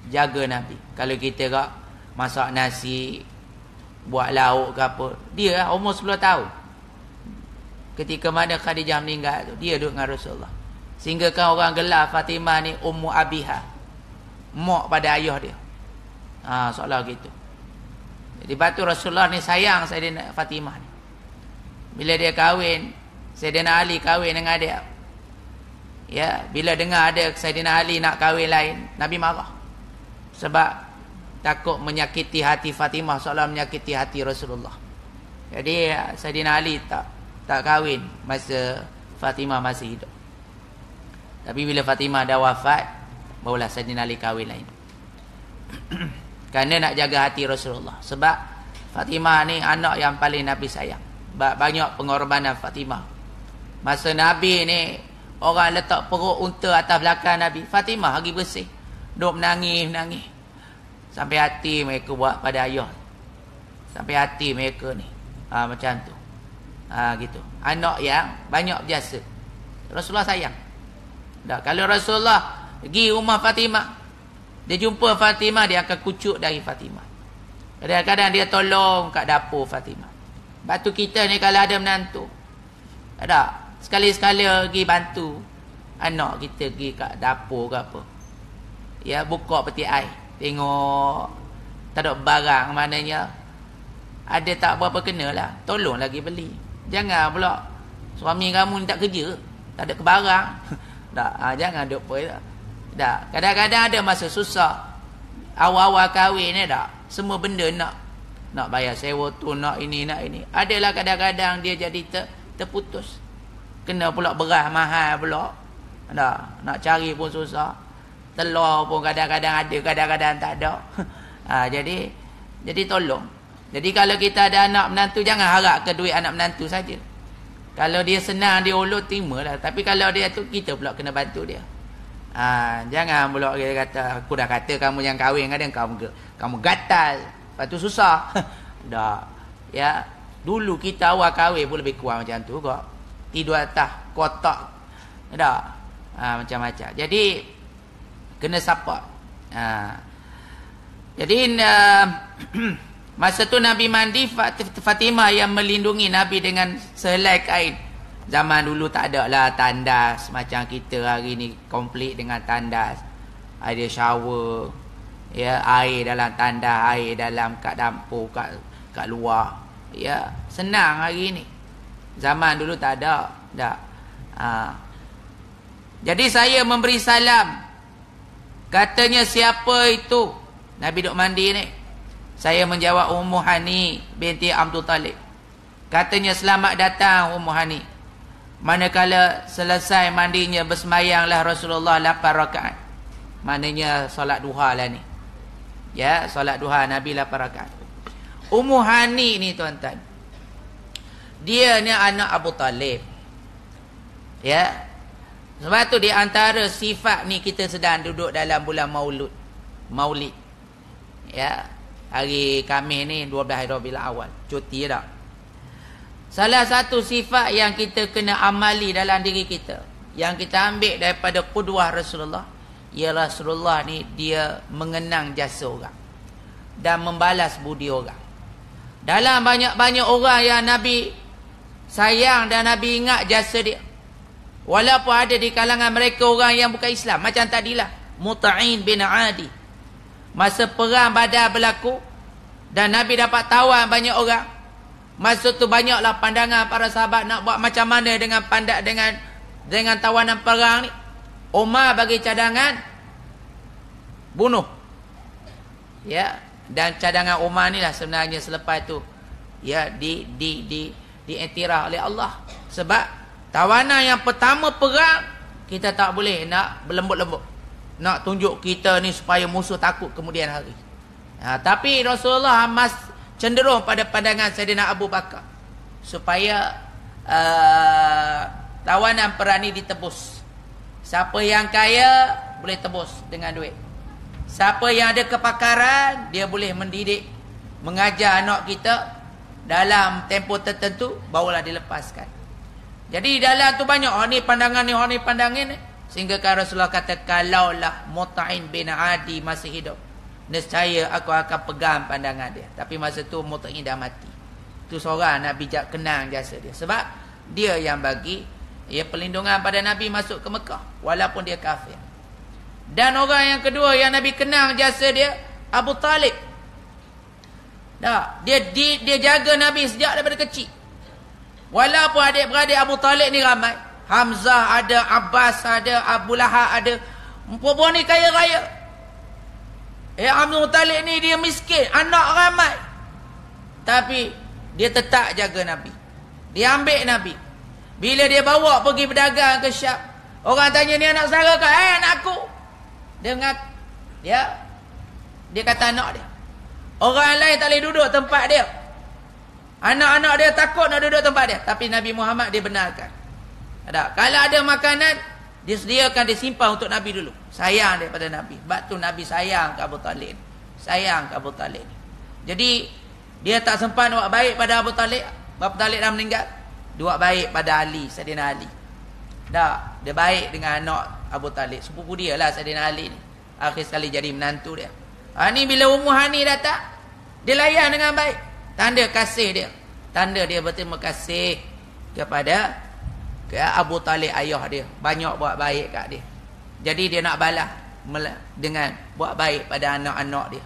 Jaga Nabi. Kalau kita kak masak nasi, buat lauk ke apa, dia umur 10 tahun. Ketika mana Khadijah meninggal tu, dia duduk dengan Rasulullah. Sehingga kan orang gelar Fatimah ni Ummu Abiha, mak pada ayah dia. Seolah gitu. Jadi batu Rasulullah ni sayang Sayyidina Fatimah ni. Bila dia kahwin, Sayyidina Ali kahwin dengan dia. Ya, bila dengar ada Sayyidina Ali nak kahwin lain, Nabi marah. Sebab takut menyakiti hati Fatimah, seolah menyakiti hati Rasulullah. Jadi Sayyidina Ali tak kahwin masa Fatimah masih hidup. Tapi bila Fatimah dah wafat, barulah Sayyidina Ali kahwin lain. Kerana nak jaga hati Rasulullah. Sebab Fatimah ni anak yang paling Nabi sayang. Banyak pengorbanan Fatimah. Masa Nabi ni, orang letak perut unta atas belakang Nabi, Fatimah lagi bersih. Duk menangis. Sampai hati mereka buat pada ayah. Sampai hati mereka ni. Macam tu. Gitu. Anak yang banyak biasa. Rasulullah sayang. Kalau Rasulullah pergi rumah Fatimah, dia jumpa Fatimah, dia akan kucuk dari Fatimah. Kadang-kadang dia tolong kat dapur Fatimah. Batu kita ni kalau ada menantu, sekali-sekala pergi bantu anak kita pergi kat dapur ke apa. Ya, buka peti air, tengok tak ada barang, maknanya ada tak berapa kena lah, tolong lagi beli. Jangan pula suami kamu ni tak kerja, tak ada kebarang. Jangan duk apa. Kadang-kadang ada masa susah, awal-awal kahwin ni semua benda nak bayar sewa tu, nak ini. Adalah kadang-kadang dia jadi terputus. Kena pula beras mahal pula. Nak cari pun susah. Telur pun kadang-kadang ada, kadang-kadang tak ada. Jadi tolong. Jadi kalau kita ada anak menantu, jangan harap ke duit anak menantu saja. Kalau dia senang, dia ulur, terimalah. Tapi kalau dia tu, kita pula kena bantu dia. Jangan pula dia kata, aku dah kata kamu yang kahwin dengan dia, kamu gatal. Lepas tu susah. Ya, dulu kita awal kahwin pun lebih kurang macam tu kok. Tidur atas kotak. Macam-macam. Jadi kena support. Jadi masa tu Nabi mandi, Fatimah yang melindungi Nabi dengan sehelai kain. Zaman dulu tak ada lah tandas macam kita hari ni, komplit dengan tandas. Ada shower, ya, air dalam tandas, air dalam kat dapur, kat luar. Ya, senang hari ni. Zaman dulu tak ada. Jadi saya memberi salam. Katanya, siapa itu? Nabi duk mandi ni. Saya menjawab, Ummu Hani binti Abdul Talib. Katanya, selamat datang Ummu Hani. Manakala selesai mandinya, bersemayanglah Rasulullah 8 rakaat. Maknanya solat duha lah ni. Ya, solat duha Nabi 8 rakaat. Ummu Hani ni tuan-tuan, dia ni anak Abu Talib. Ya. Sebab tu di antara sifat ni, kita sedang duduk dalam bulan Maulid. Ya. Hari Khamis ni 12 Rabiul Awal, cuti dah. Salah satu sifat yang kita kena amali dalam diri kita, yang kita ambil daripada qudwah Rasulullah, ialah Rasulullah ni dia mengenang jasa orang dan membalas budi orang. Dalam banyak-banyak orang yang Nabi sayang dan Nabi ingat jasa dia, walaupun ada di kalangan mereka orang yang bukan Islam. Macam tadilah Mut'in bin Adi. Masa perang Badar berlaku dan Nabi dapat tawan banyak orang. Masa tu banyaklah pandangan para sahabat nak buat macam mana dengan dengan tawanan perang ni. Umar bagi cadangan bunuh. Ya, dan cadangan Umar ni lah sebenarnya selepas tu ya diiktiraf oleh Allah. Sebab tawanan yang pertama perang, kita tak boleh nak berlembut-lembut, nak tunjuk kita ni supaya musuh takut kemudian hari. Tapi Rasulullah cenderung pada pandangan Sayyidina Abu Bakar supaya tawanan perang ni ditebus. Siapa yang kaya boleh tebus dengan duit. Siapa yang ada kepakaran, dia boleh mendidik, mengajar anak kita dalam tempoh tertentu, barulah dilepaskan. Jadi dalam tu banyak orang ni pandangan ni, orang ni pandangan ni, sehingga kan Rasulullah kata, kalaulah Mut'in bin Adi masih hidup, nescaya aku akan pegang pandangan dia. Tapi masa tu Mut'in dah mati. Tu seorang Nabi kenang jasa dia, sebab dia yang bagi perlindungan pada Nabi masuk ke Mekah walaupun dia kafir. Dan orang yang kedua yang Nabi kenang jasa dia, Abu Talib. Dia jaga Nabi sejak daripada kecil. Walaupun adik-beradik Abu Talib ni ramai, Hamzah ada, Abbas ada, Abu Lahab ada, perempuan ni kaya raya. Abu Talib ni dia miskin, anak ramai, tapi dia tetap jaga Nabi. Dia ambil Nabi. Bila dia bawa pergi berdagang ke Syam, orang tanya, ni anak saudara ke? Anak aku. Dia kata anak dia. Orang lain tak boleh duduk tempat dia. Anak-anak dia takut nak duduk tempat dia. Tapi Nabi Muhammad dia benarkan. Kalau ada makanan, dia sediakan, dia simpan untuk Nabi dulu. Sayang daripada Nabi. Sebab tu Nabi sayang ke Abu Talib. Sayang ke Abu Talib. Jadi dia tak sempat buat baik pada Abu Talib. Abu Talib dah meninggal. Dia buat baik pada Ali, Sayyidina Ali. Dia baik dengan anak Abu Talib. Sepupu dia lah Sayyidina Ali ni. Akhir sekali jadi menantu dia. Ni bila Ummu Hani datang, dia layan dengan baik. Tanda kasih dia. Tanda dia berterima kasih kepada Abu Talib, ayah dia. Banyak buat baik kat dia. Jadi dia nak balas dengan buat baik pada anak-anak dia.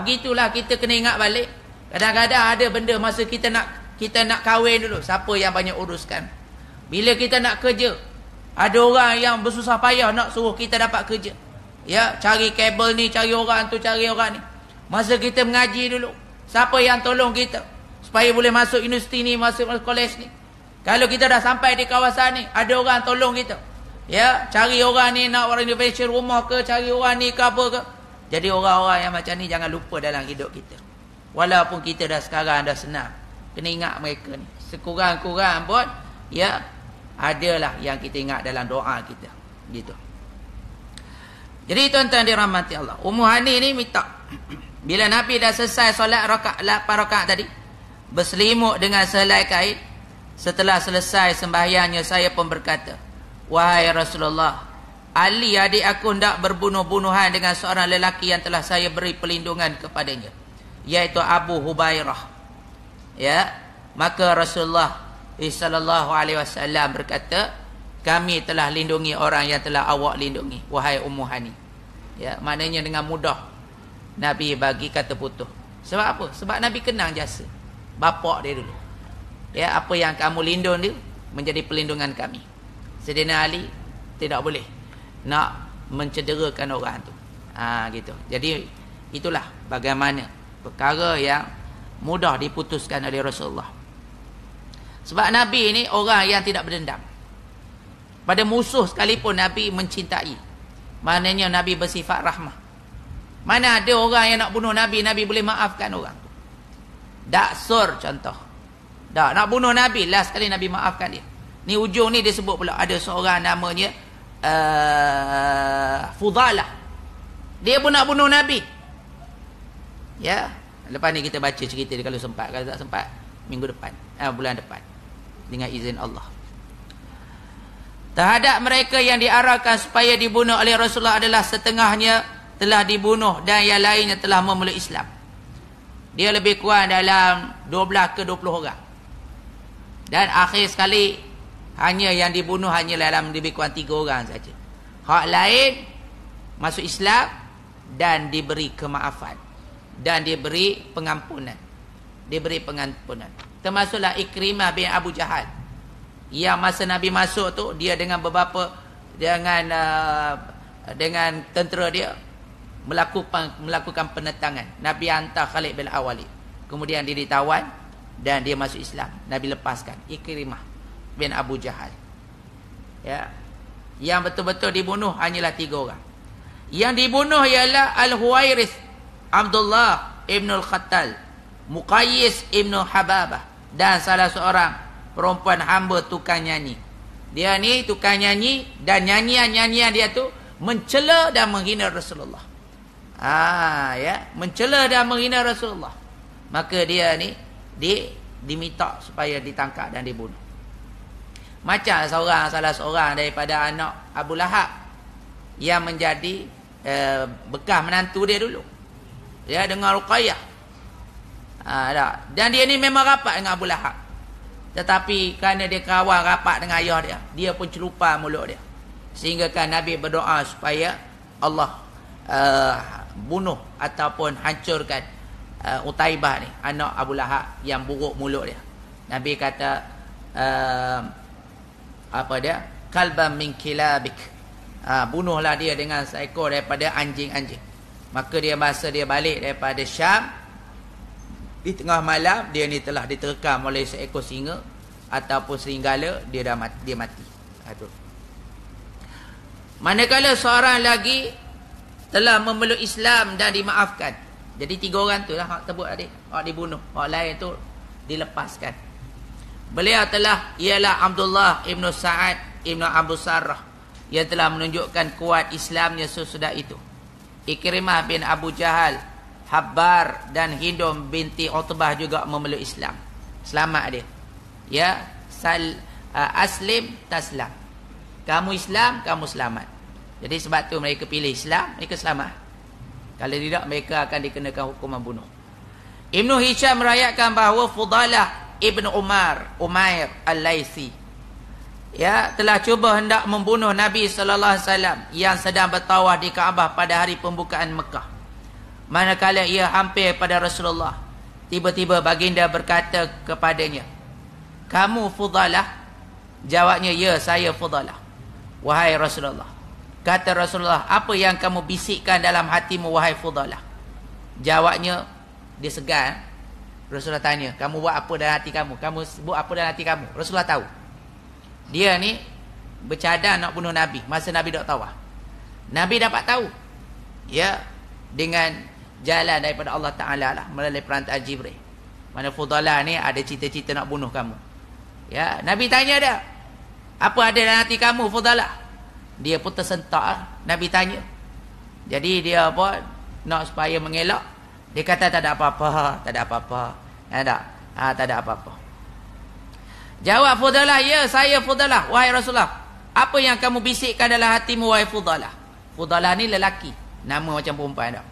Begitulah kita kena ingat balik. Kadang-kadang ada benda masa kita nak kahwin dulu, siapa yang banyak uruskan. Bila kita nak kerja, ada orang yang bersusah payah nak suruh kita dapat kerja. Ya, cari kabel ni, cari orang tu, cari orang ni. Masa kita mengaji dulu, siapa yang tolong kita supaya boleh masuk universiti ni, masuk kolej ni. Kalau kita dah sampai di kawasan ni, ada orang tolong kita. Ya, cari orang ni nak renovation rumah ke, cari orang ni ke apa ke. Jadi orang-orang yang macam ni jangan lupa dalam hidup kita. Walaupun kita dah sekarang dah senang, kena ingat mereka ni. Sekurang-kurang pun ya, adalah yang kita ingat dalam doa kita. Gitu. Jadi tuan-tuan dirahmati Allah, Ummu Hani ni minta bila Nabi dah selesai solat 8 rakaat tadi, berselimut dengan sehelai kain. Setelah selesai sembahyangnya, saya pun berkata, wahai Rasulullah, Ali adik aku hendak berbunuh-bunuhan dengan seorang lelaki yang telah saya beri perlindungan kepadanya, iaitu Abu Hubairah. Ya, maka Rasulullah sallallahu alaihi wasallam berkata, kami telah lindungi orang yang telah awak lindungi, wahai Ummu Hani. Ya, maknanya dengan mudah Nabi bagi kata putus. Sebab apa? Sebab Nabi kenang jasa bapak dia dulu. Ya, apa yang kamu lindung dia menjadi perlindungan kami. Sayyidina Ali tidak boleh nak mencederakan orang tu. Gitu. Jadi itulah bagaimana perkara yang mudah diputuskan oleh Rasulullah. Sebab Nabi ini orang yang tidak berdendam. Pada musuh sekalipun Nabi mencintai. Maknanya Nabi bersifat rahmah. Mana ada orang yang nak bunuh Nabi, Nabi boleh maafkan orang tu. Daksur contoh. Nak bunuh Nabi, last sekali Nabi maafkan dia. Ni ujung ni dia sebut pula ada seorang namanya Fudalah. Dia pun nak bunuh Nabi. Ya, lepas ni kita baca cerita dia kalau sempat. Kalau tak sempat, minggu depan, bulan depan, dengan izin Allah. Terhadap mereka yang diarahkan supaya dibunuh oleh Rasulullah adalah setengahnya telah dibunuh dan yang lainnya telah memeluk Islam. Dia lebih kurang dalam 12 ke 20 orang. Dan akhir sekali hanya yang dibunuh hanya dalam lebih kurang 3 orang saja. Hak lain masuk Islam dan diberi kemaafan dan diberi pengampunan. Diberi pengampunan. Termasuklah Ikrimah bin Abu Jahal. Yang masa Nabi masuk tu, dia dengan beberapa dengan tentera dia melakukan penentangan. Nabi hantar Khalid bin Al-Walid. Kemudian dia ditawan dan dia masuk Islam. Nabi lepaskan Ikrimah bin Abu Jahal. Ya. Yang betul-betul dibunuh hanyalah 3 orang. Yang dibunuh ialah Al-Huwairith Abdullah ibn Al-Khattal, Muqayyis ibn Hababah, dan salah seorang perempuan hamba tukang nyanyi. Dia ni tukang nyanyi, dan nyanyian-nyanyian dia tu mencela dan menghina Rasulullah. Ya, mencela dan menghina Rasulullah. Maka dia ni diminta supaya ditangkap dan dibunuh. Macam salah seorang daripada anak Abu Lahab yang menjadi bekas menantu dia dulu. Ya, dengan Ruqayyah. Dan dia ni memang rapat dengan Abu Lahab. Tetapi kerana dia kawan rapat dengan ayah dia, dia pun celupar mulut dia. Sehingga kan Nabi berdoa supaya Allah bunuh ataupun hancurkan Utaibah ni, anak Abu Lahab yang buruk mulut dia. Nabi kata kalban min kilabik, bunuhlah dia dengan seekor daripada anjing-anjing. Maka masa dia balik daripada Syam, di tengah malam dia ni telah diterkam oleh seekor singa ataupun serigala, dia mati. Manakala seorang lagi telah memeluk Islam dan dimaafkan. Jadi 3 orang tu lah hak sebut tadi, hak dibunuh, hak lain tu dilepaskan. Beliau ialah Abdullah ibn Sa'ad ibn Abu Sarrah, yang telah menunjukkan kuat Islamnya sesudah itu. Ikrimah bin Abu Jahal, Habbar dan Hindum binti Utbah juga memeluk Islam. Selamat dia. Ya, aslim taslam. Kamu Islam, kamu selamat. Jadi sebab tu mereka pilih Islam, mereka selamat. Kalau tidak, mereka akan dikenakan hukuman bunuh. Ibnu Hisham merayakan bahawa Fudalah ibn Umair al-Laythi, ya, telah cuba hendak membunuh Nabi sallallahu alaihi wasallam yang sedang bertawaf di Kaabah pada hari pembukaan Mekah. Manakala ia hampir pada Rasulullah, tiba-tiba baginda berkata kepadanya, "Kamu Fudalah?" Jawabnya, "Ya, saya Fudalah." "Wahai Rasulullah," kata Rasulullah, "apa yang kamu bisikkan dalam hatimu, wahai Fudalah?" Jawabnya, dia segan. Rasulullah tanya, "Kamu buat apa dalam hati kamu? Kamu buat apa dalam hati kamu?" Rasulullah tahu. Dia ni bercadang nak bunuh Nabi masa Nabi dok tawaf. Nabi dapat tahu, ya, dengan jalan daripada Allah Ta'ala lah, melalui perantara Jibril. Mana Fudalah ni ada cita-cita nak bunuh kamu. Ya, Nabi tanya dia, "Apa ada dalam hati kamu, Fudalah?" Dia pun tersentak lah. Nabi tanya. Jadi dia nak supaya mengelak. Dia kata, tak ada apa-apa. Tak ada apa-apa. Tak ada apa-apa. Jawab Fudalah, "Ya, saya Fudalah, wahai Rasulullah. Apa yang kamu bisikkan dalam hatimu, wahai Fudalah?" Fudalah ni lelaki, nama macam perempuan dah.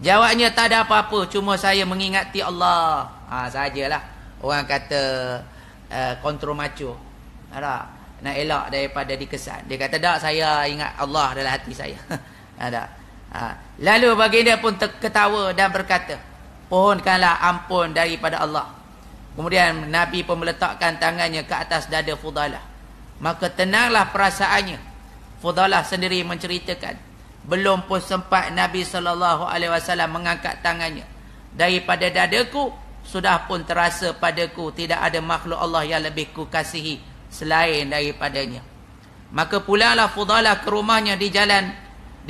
Jawabnya, "Tak ada apa-apa, cuma saya mengingati Allah." Sajalah. Orang kata kontrol macho. Nak elak daripada dikesan. Dia kata, "Tak, saya ingat Allah dalam hati saya." Lalu baginda pun ketawa dan berkata, "Pohonkanlah ampun daripada Allah." Kemudian Nabi pun meletakkan tangannya ke atas dada Fudalah. Maka tenanglah perasaannya. Fudalah sendiri menceritakan, belum pun sempat Nabi SAW mengangkat tangannya daripada dadaku, sudah pun terasa padaku tidak ada makhluk Allah yang lebih ku kasihi selain daripadanya. Maka pulanglah Fudalah ke rumahnya. Di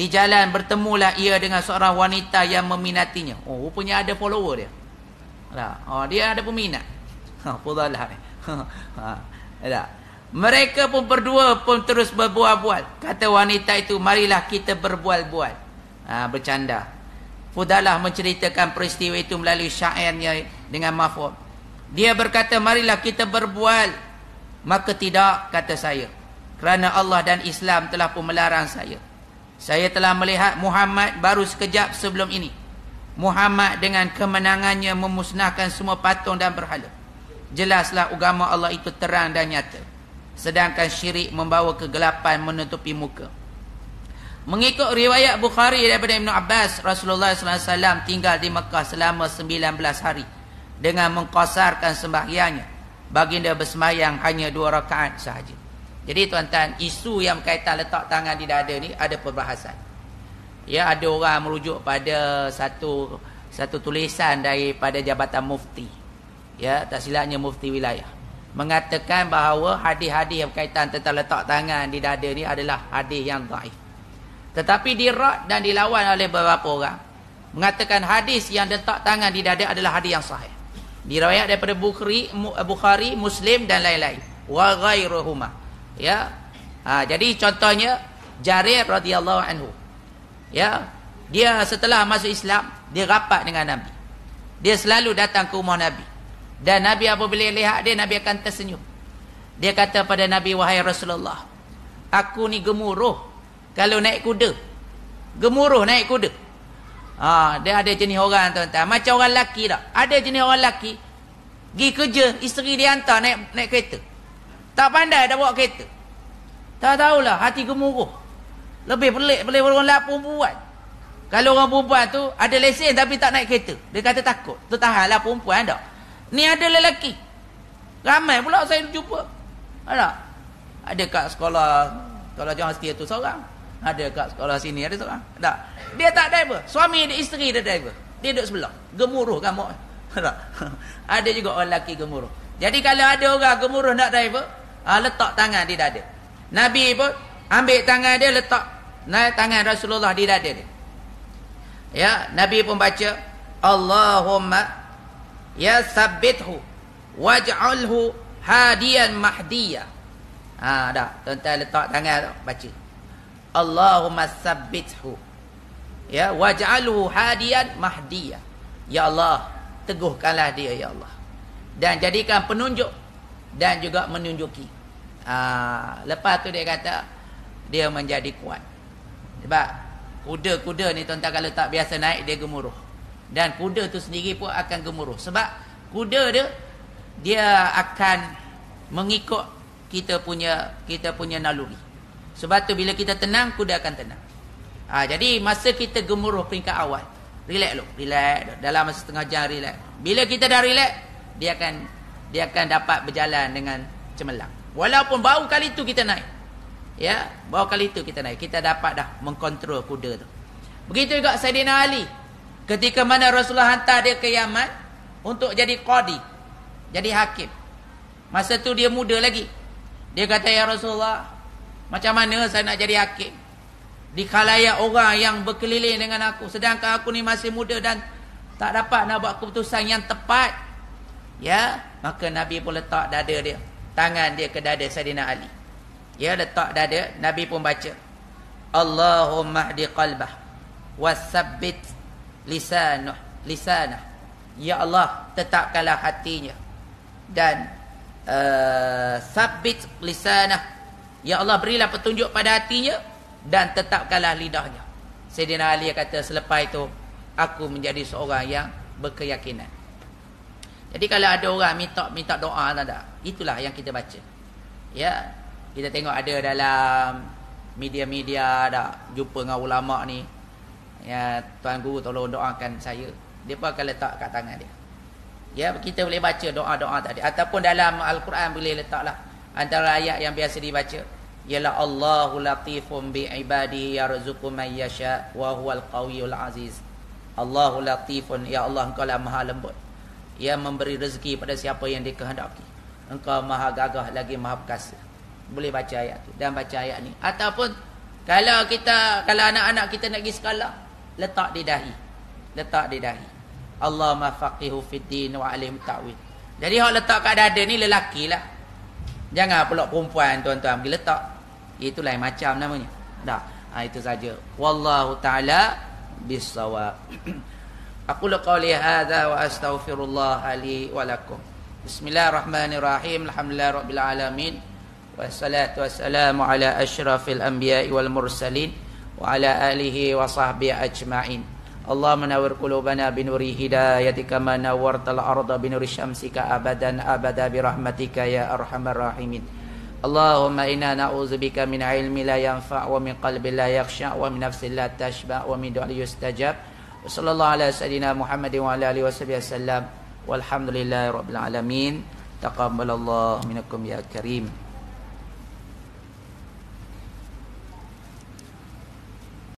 jalan bertemulah ia dengan seorang wanita yang meminatinya. Rupanya ada follower dia. Dia ada peminat. Fudalah ni. Mereka pun berdua pun terus berbual-bual. Kata wanita itu, "Marilah kita berbual-bual." Bercanda. Fudalah menceritakan peristiwa itu melalui syairnya dengan mafhum. Dia berkata, "Marilah kita berbual." Maka tidak, kata saya, kerana Allah dan Islam telah pun melarang saya. Saya telah melihat Muhammad baru sekejap sebelum ini. Muhammad dengan kemenangannya memusnahkan semua patung dan berhala. Jelaslah agama Allah itu terang dan nyata. Sedangkan syirik membawa kegelapan menutupi muka. Mengikut riwayat Bukhari daripada Ibn Abbas, Rasulullah SAW tinggal di Mekah selama 19 hari dengan mengqasarkan sembahyangnya. Baginda bersembahyang hanya 2 rakaat sahaja. Jadi tuan-tuan, isu yang berkaitan letak tangan di dada ni ada perbahasan. Ya, ada orang merujuk pada satu tulisan daripada Jabatan Mufti. Ya, tak silapnya Mufti wilayah. Mengatakan bahawa hadis-hadis yang berkaitan tentang letak tangan di dada ni adalah hadis yang dhaif. Tetapi dirad dan dilawan oleh beberapa orang. Mengatakan hadis yang letak tangan di dada adalah hadis yang sahih. Diriwayat daripada Bukhari, Muslim dan lain-lain. Wa ghairuhuma. Ya. Jadi contohnya Jarir radhiyallahu anhu. Ya. Dia setelah masuk Islam, dia rapat dengan Nabi. Dia selalu datang ke rumah Nabi. Dan Nabi apabila lihat dia, Nabi akan tersenyum. Dia kata pada Nabi, wahai Rasulullah, aku ni gemuruh kalau naik kuda. Gemuruh naik kuda. Dia ada jenis orang tuan-tuan. Macam orang lelaki tak? Ada jenis orang lelaki pergi kerja, isteri dia hantar naik kereta. Tak pandai dah bawa kereta. Tak tahulah, hati gemuruh. Lebih pelik orang perempuan. Kalau orang perempuan tu ada lesen tapi tak naik kereta. Dia kata takut. Tu tahanlah perempuan tak. Ni ada lelaki. Ramai pula saya jumpa. Ada kat sekolah, kalau jangan setia tu seorang. Ada kat sekolah sini ada seorang. Tak. Dia tak driver. Suami dia, isteri dia driver. Dia duduk sebelah. Gemuruh gamuk. Ada juga orang lelaki gemuruh. Jadi kalau ada orang gemuruh nak driver, letak tangan di dada. Nabi pun ambil tangan dia, letak tangan Rasulullah di dada dia. Ya, Nabi pun baca, Allahumma ya sabbithu waj'alhu hadiyan mahdiyah. Dah, tuan-tuan letak tangan tu, baca. Allahumma sabbithu ya waj'alhu hadiyan mahdiyah. Ya Allah, teguhkanlah dia ya Allah. Dan jadikan penunjuk dan juga menunjuki. Lepas tu dia kata dia menjadi kuat. Sebab kuda-kuda ni tuan-tuan kalau tak biasa naik dia gemuruh. Dan kuda tu sendiri pun akan gemuruh. Sebab kuda dia akan mengikut kita punya naluri. Sebab tu bila kita tenang, kuda akan tenang. Jadi masa kita gemuruh peringkat awal, relax dulu, relax dalam masa setengah jam relax. Bila kita dah relax, dia akan dapat berjalan dengan cemerlang. Walaupun baru kali itu kita naik. Ya, baru kali itu kita naik, kita dapat dah mengkontrol kuda tu. Begitu juga Sayyidina Ali. Ketika mana Rasulullah hantar dia ke Yaman untuk jadi qadi, jadi hakim. Masa tu dia muda lagi. Dia kata, ya Rasulullah, macam mana saya nak jadi hakim di khalayak orang yang berkeliling dengan aku, sedangkan aku ni masih muda dan tak dapat nak buat keputusan yang tepat. Ya, maka Nabi pun letak dada dia, tangan dia ke dada Sayyidina Ali. Ya, letak dada, Nabi pun baca, Allahumma hdi qalbah wasabbit lisanah. Ya Allah, tetapkanlah hatinya dan sabbit lisanah. Ya Allah, berilah petunjuk pada hatinya dan tetapkanlah lidahnya. Sayyidina Ali kata, selepas itu aku menjadi seorang yang berkeyakinan. Jadi kalau ada orang minta doa, tak? Itulah yang kita baca. Ya, kita tengok ada dalam media-media dah jumpa dengan ulama ni. Ya, tuan guru tolong doakan saya. Dia pun akan letak kat tangan dia. Ya, kita boleh baca doa-doa tadi. Ataupun dalam Al-Quran boleh letaklah. Antara ayat yang biasa dibaca ialah Allahu latifun bi ibadihi yarzuqu man yasha wa huwal qawiyul aziz. Allahu latifun, ya Allah, engkau lah maha lembut, yang memberi rezeki pada siapa yang dikehendaki. Engkau maha gagah lagi maha perkasa. Boleh baca ayat tu dan baca ayat ni. Ataupun kalau anak-anak kita nak pergi sekolah, letak di dahi. Letak di dahi. Allahumma faqihu fid din wa alim ta'wil. Jadi hak letak kat dada ni lelaki lah. Jangan pula perempuan tuan-tuan pergi letak. Itu lain macam namanya. Dah. Itu saja. Wallahu taala bis-shawab. Aqulu qawli hadza wa astaghfirullah li wa lakum. Bismillahirrahmanirrahim. Alhamdulillahirabbil alamin. Wassalatu wassalamu ala asyrafil anbiya'i wal mursalin wa ala alihi wa sahbihi ajma'in. Allahumma nawwir qulubana binuri hidayatika ma nawwartal arda binuri syamsika abadan abada birahmatika ya arhamar rahimin. Allahumma inna na'udzubika min ilmi la yanfa' wa min qalbi la yakhsha' wa min nafsin la tashba' wa min du'ain yustajab. Wa sallallahu ala sayyidina Muhammadin wa ala alihi wasallam. Walhamdulillahi rabbil alamin. Taqabbalallahu minkum ya karim.